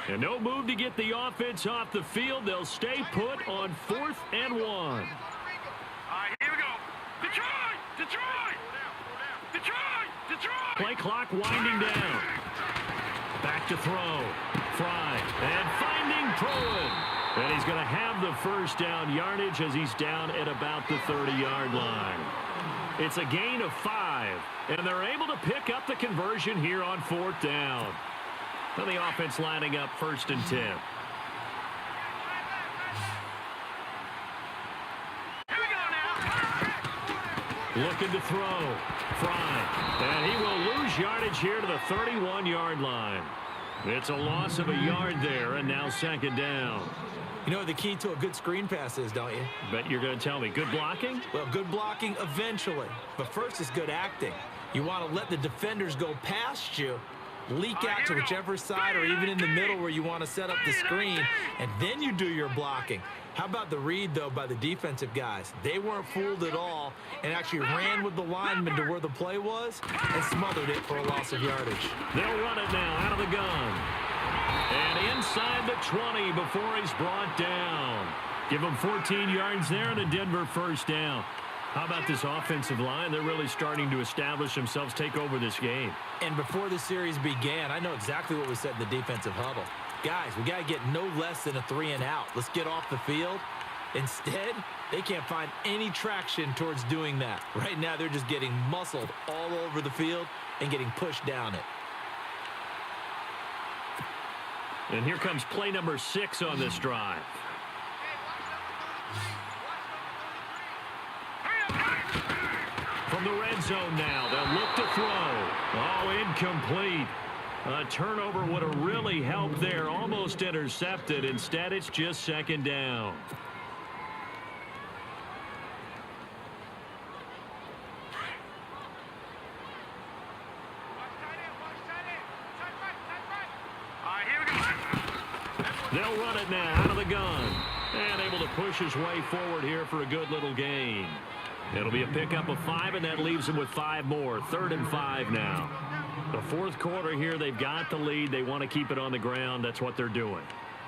And no move to get the offense off the field. They'll stay put on 4th and 1. All right, here we go. Detroit! Detroit! Detroit! Detroit! Play clock winding down. Back to throw. Fry. And finding Pruitt. And he's going to have the 1st down yardage as he's down at about the 30-yard line. It's a gain of 5. And they're able to pick up the conversion here on 4th down. So the offense lining up 1st and 10. Looking to throw. Fry. And he will lose yardage here to the 31-yard line. It's a loss of a yard there, and now 2nd down. You know what the key to a good screen pass is, don't you? Bet you're going to tell me. Good blocking? Well, good blocking eventually. But first is good acting. You want to let the defenders go past you, leak out to whichever side or even in the middle where you want to set up the screen, and then you do your blocking. How about the read, though, by the defensive guys? They weren't fooled at all and actually ran with the lineman to where the play was and smothered it for a loss of yardage. They'll run it now out of the gun. And inside the 20 before he's brought down. Give him 14 yards there and a Denver 1st down. How about this offensive line? They're really starting to establish themselves, take over this game. And before the series began, I know exactly what was said in the defensive huddle. Guys, we got to get no less than a 3 and out. Let's get off the field. Instead, they can't find any traction towards doing that. Right now, they're just getting muscled all over the field and getting pushed down it. And here comes play number 6 on this drive. From the red zone now, they'll look to throw. Oh, incomplete. A turnover would have really helped there. Almost intercepted. Instead, it's just 2nd down. They'll run it now out of the gun. And able to push his way forward here for a good little gain. It'll be a pickup of 5, and that leaves them with 5 more. 3rd and 5 now. The 4th quarter here, they've got the lead. They want to keep it on the ground. That's what they're doing.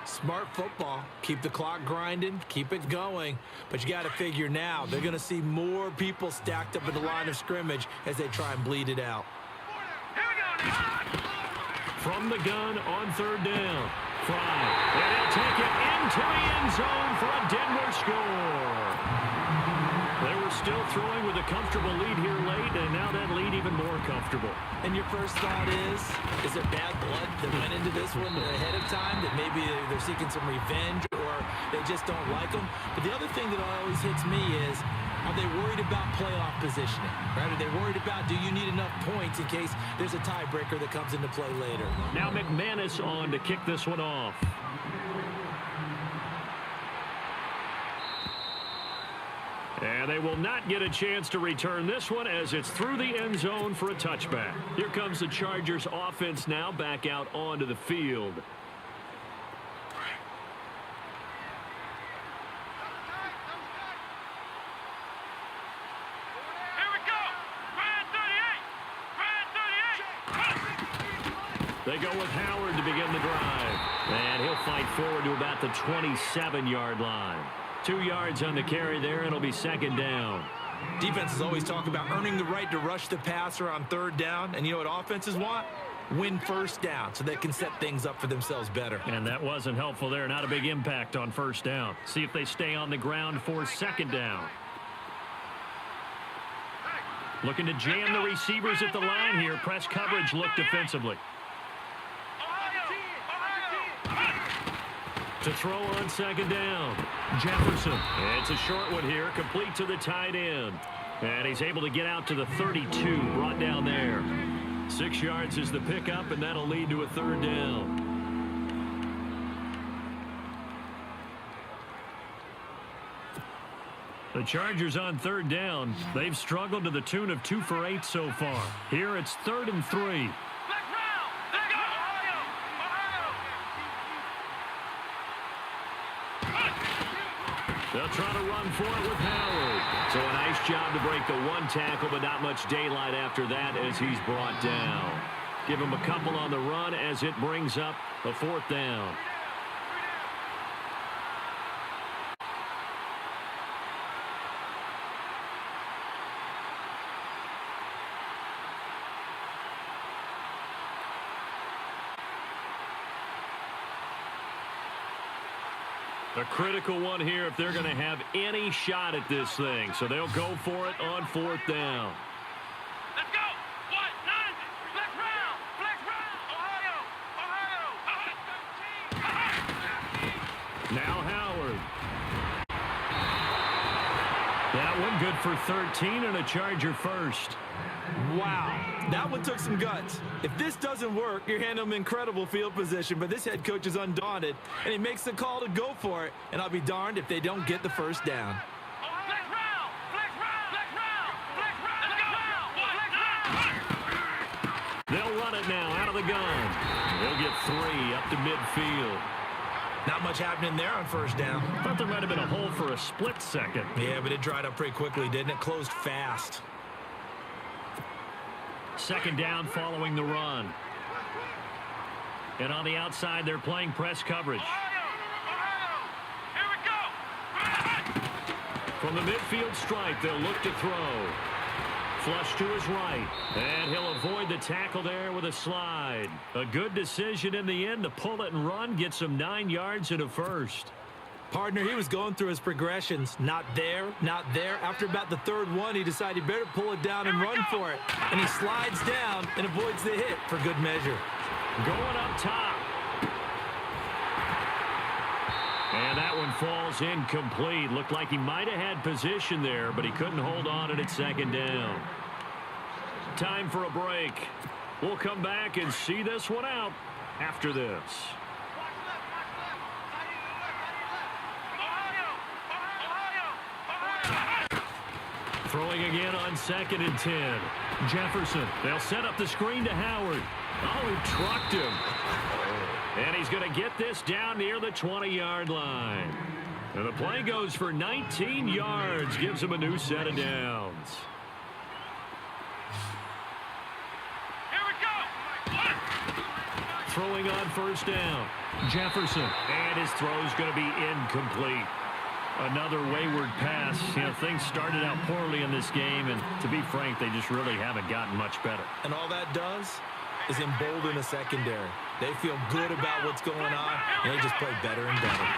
Smart football. Keep the clock grinding. Keep it going. But you got to figure now, they're going to see more people stacked up in the line of scrimmage as they try and bleed it out. From the gun on 3rd down. Fry. And he'll take it into the end zone for a Denver score. They were still throwing with a comfortable lead here late, and now that lead even more comfortable. And your first thought is there bad blood that went into this one ahead of time, that maybe they're seeking some revenge or they just don't like them? But the other thing that always hits me is, are they worried about playoff positioning? Right? Are they worried about, do you need enough points in case there's a tiebreaker that comes into play later? Now McManus on to kick this one off. And they will not get a chance to return this one as it's through the end zone for a touchback. Here comes the Chargers offense now back out onto the field. Here we go. Brand 38. They go with Howard to begin the drive. And he'll fight forward to about the 27-yard line. 2 yards on the carry there. It'll be second down. Defenses always talk about earning the right to rush the passer on third down. And you know what offenses want? Win first down so they can set things up for themselves better. And that wasn't helpful there. Not a big impact on first down. See if they stay on the ground for second down. Looking to jam the receivers at the line here. Press coverage look defensively. To throw on second down. Jefferson. It's a short one here, complete to the tight end. And he's able to get out to the 32, brought down there. 6 yards is the pickup, and that'll lead to a third down. The Chargers on third down. They've struggled to the tune of 2 for 8 so far. Here it's 3rd and 3. They'll try to run for it with Howard. So a nice job to break the one tackle, but not much daylight after that as he's brought down. Give him a couple on the run as it brings up a 4th down. A critical one here if they're going to have any shot at this thing. So they'll go for it on 4th down. Let's go. What? 9. Flex round. Flex round. Ohio. Now Howard. That one good for 13 and a Charger first. Wow, that one took some guts. If this doesn't work, you're handing them incredible field position, but this head coach is undaunted, and he makes the call to go for it, and I'll be darned if they don't get the first down. Flex round. Flex round. Flex round. Flex round. Let's go. They'll run it now out of the gun. They'll get 3 up to midfield. Not much happening there on first down. Thought there might have been a hole for a split second. Yeah, but it dried up pretty quickly, didn't it? Closed fast. Second down following the run. And on the outside, they're playing press coverage. Here we go. From the midfield stripe, they'll look to throw. Flush to his right. And he'll avoid the tackle there with a slide. A good decision in the end to pull it and run. Gets him 9 yards and a first. Partner, he was going through his progressions. Not there, not there. After about the 3rd one, he decided he better pull it down and run for it. And he slides down and avoids the hit for good measure. Going up top. And that one falls incomplete. Looked like he might have had position there, but he couldn't hold on at second down. Time for a break. We'll come back and see this one out after this. Throwing again on 2nd and 10. Jefferson. They'll set up the screen to Howard. Oh, he trucked him. And he's going to get this down near the 20-yard line. And the play goes for 19 yards. Gives him a new set of downs. Here we go. Throwing on first down. Jefferson. And his throw's going to be incomplete. Another wayward pass. You know, things started out poorly in this game, and to be frank, they just really haven't gotten much better. And all that does is embolden a secondary. They feel good about what's going on, and they just play better and better.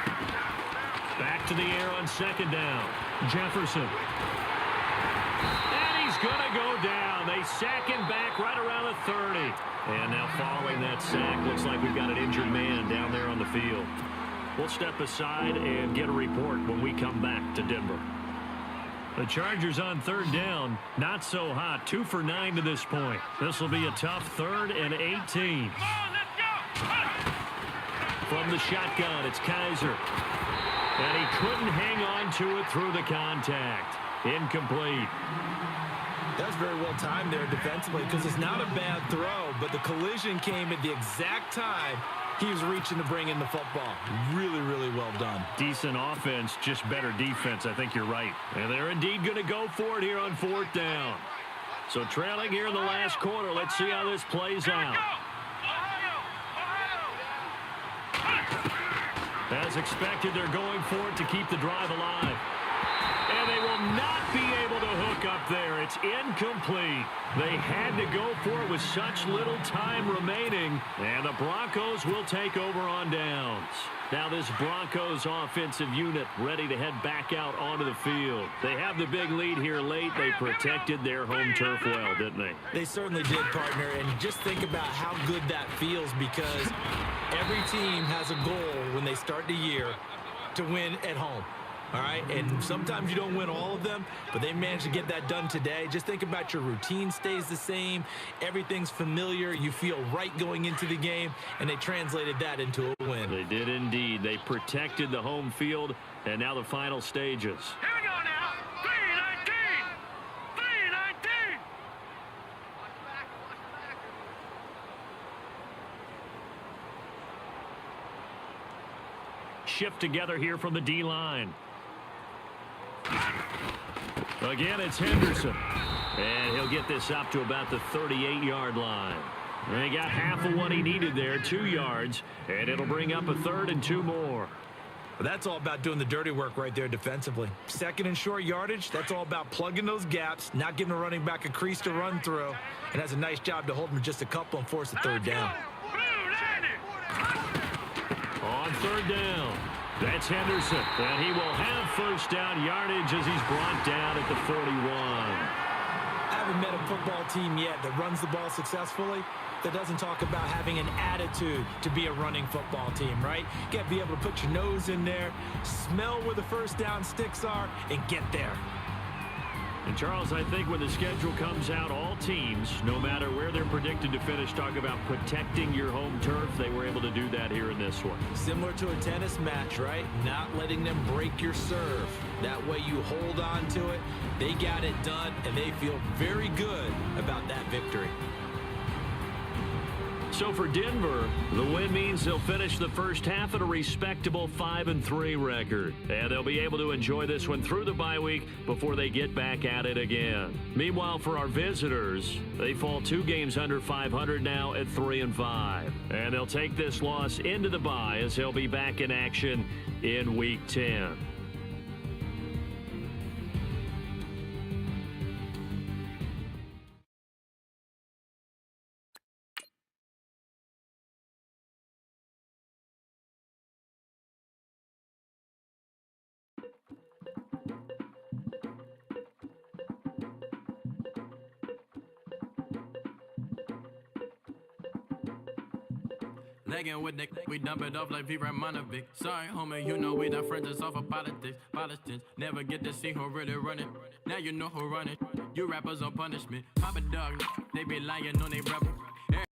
Back to the air on second down. Jefferson. And he's going to go down. They sack him back right around the 30. And now following that sack, looks like we've got an injured man down there on the field. We'll step aside and get a report when we come back to Denver. The Chargers on third down, not so hot. 2 for 9 to this point. This will be a tough 3rd and 18. From the shotgun, it's Kaiser. And he couldn't hang on to it through the contact. Incomplete. That's very well timed there defensively because it's not a bad throw, but the collision came at the exact time he was reaching to bring in the football. Really, really well done. Decent offense, just better defense. I think you're right. And they're indeed going to go for it here on 4th down. So trailing here in the last quarter. Let's see how this plays out. As expected, they're going for it to keep the drive alive. And they will not be able to hook up there. It's incomplete. They had to go for it with such little time remaining. And the Broncos will take over on downs. Now this Broncos offensive unit ready to head back out onto the field. They have the big lead here late. They protected their home turf well, didn't they? They certainly did, partner. And just think about how good that feels because every team has a goal when they start the year to win at home. All right, and sometimes you don't win all of them, but they managed to get that done today. Just think about your routine stays the same. Everything's familiar. You feel right going into the game, and they translated that into a win. They did indeed. They protected the home field, and now the final stages. Here we go now. 3-19. 3-19. Shift together here from the D-line. Again, it's Henderson. And he'll get this up to about the 38-yard line. And he got half of what he needed there, 2 yards. And it'll bring up a 3rd and 2 more. But that's all about doing the dirty work right there defensively. 2nd and short yardage, that's all about plugging those gaps, not giving a running back a crease to run through. And that's a nice job to hold him just a couple and force the 3rd down. On 3rd down, that's Henderson. And he will have 1st down yardage as he's brought down at the 41. I haven't met a football team yet that runs the ball successfully that doesn't talk about having an attitude to be a running football team, right? You got to be able to put your nose in there, smell where the 1st down sticks are, and get there. And, Charles, I think when the schedule comes out, all teams, no matter where they're predicted to finish, talk about protecting your home turf. They were able to do that here in this one. Similar to a tennis match, right? Not letting them break your serve. That way you hold on to it. They got it done, and they feel very good about that victory. So for Denver, the win means they'll finish the first half at a respectable 5-3 record. And they'll be able to enjoy this one through the bye week before they get back at it again. Meanwhile, for our visitors, they fall 2 games under 500 now at 3-5. And they'll take this loss into the bye as they'll be back in action in Week 10. Legging with Nick, we dump it off like V. Ramonovic. Sorry, homie, you know we not friends, it's all for politics. Politics never get to see who really run it. Now you know who run it. You rappers on punishment. Papa dog, they be lying on they brother.